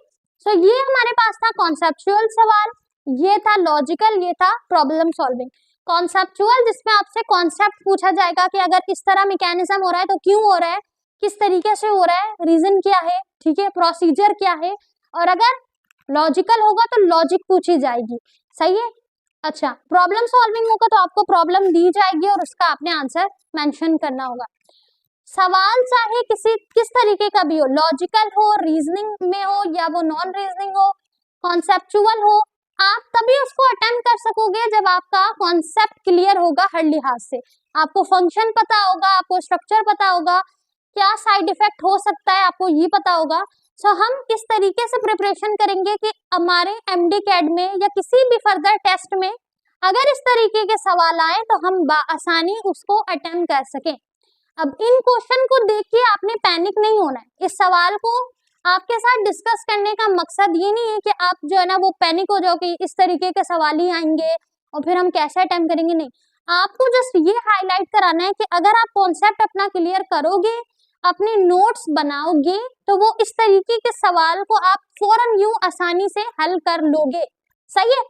सो ये हमारे पास था कॉन्सेप्चुअल सवाल, ये था लॉजिकल, ये था प्रॉब्लम सॉल्विंग। कॉन्सेप्चुअल जिसमें आपसे कॉन्सेप्ट पूछा जाएगा कि अगर इस तरह मैकेनिज्म हो रहा है तो क्यों हो रहा है, किस तरीके से हो रहा है, रीजन क्या है, ठीक है, प्रोसीजर क्या है, और अगर लॉजिकल होगा तो लॉजिक पूछी जाएगी। सही है, अच्छा प्रॉब्लम सॉल्विंग होगा तो आपको प्रॉब्लम दी जाएगी और उसका आपने आंसर मेंशन करना होगा। सवाल चाहे किस तरीके का भी हो, लॉजिकल हो, रीजनिंग में हो, या वो नॉन रीजनिंग हो, कॉन्सेप्चुअल हो, आप तभी उसको अटेम्प्ट कर सकोगे जब आपका कॉन्सेप्ट क्लियर होगा हर लिहाज से, आपको फंक्शन पता होगा, आपको स्ट्रक्चर पता होगा क्या साइड इफेक्ट हो सकता है आपको ये पता होगा। सो हम किस तरीके से प्रिपरेशन करेंगे कि हमारे एमडी कैड में या किसी भी फर्दर टेस्ट में अगर इस तरीके के सवाल आए तो हम आसानी उसको अटेम्प्ट कर सकें। अब इन क्वेश्चन को देख के आपने पैनिक नहीं होना है। इस सवाल को आपके साथ डिस्कस करने का मकसद ये नहीं है कि आप जो है ना वो पैनिक हो जाओ कि इस तरीके के सवाल ही आएंगे और फिर हम कैसे अटेम्प्ट करेंगे, नहीं। आपको जस्ट ये हाईलाइट कराना है कि अगर आप कॉन्सेप्ट अपना क्लियर करोगे, अपने नोट्स बनाओगे, तो वो इस तरीके के सवाल को आप फौरन यूं आसानी से हल कर लोगे। सही है।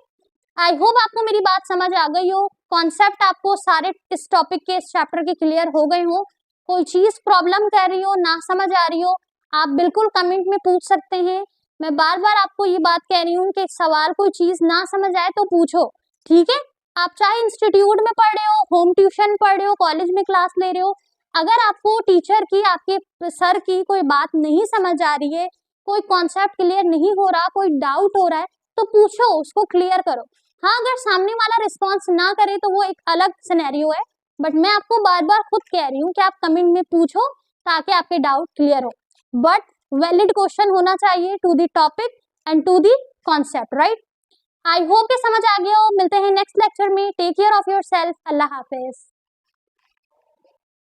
आई होप आपको मेरी बात समझ आ गई हो, कॉन्सेप्ट आपको सारे इस टॉपिक के इस चैप्टर के क्लियर हो गए हो। कोई चीज प्रॉब्लम कर रही हो, ना समझ आ रही हो, आप बिल्कुल कमेंट में पूछ सकते हैं। मैं बार बार आपको ये बात कह रही हूँ कि सवाल कोई चीज ना समझ आए तो पूछो, ठीक है। आप चाहे इंस्टीट्यूट में पढ़ रहे हो, होम ट्यूशन पढ़ रहे हो, कॉलेज में क्लास ले रहे हो, अगर आपको टीचर की, आपके सर की कोई बात नहीं समझ आ रही है, कोई कॉन्सेप्ट क्लियर नहीं हो रहा, कोई डाउट हो रहा है, तो पूछो, उसको क्लियर करो। हाँ, अगर सामने वाला रिस्पॉन्स ना करे तो वो एक अलग सिनेरियो है, बट मैं आपको बार बार खुद कह रही हूँ कि आप कमेंट में पूछो ताकि आपके डाउट क्लियर हो। बट वैलिड क्वेश्चन होना चाहिए to the topic and to the concept, right. I hope कि समझ आ गया हो। मिलते हैं नेक्स्ट लेक्चर में। Take care of yourself. अल्लाह हाफिज।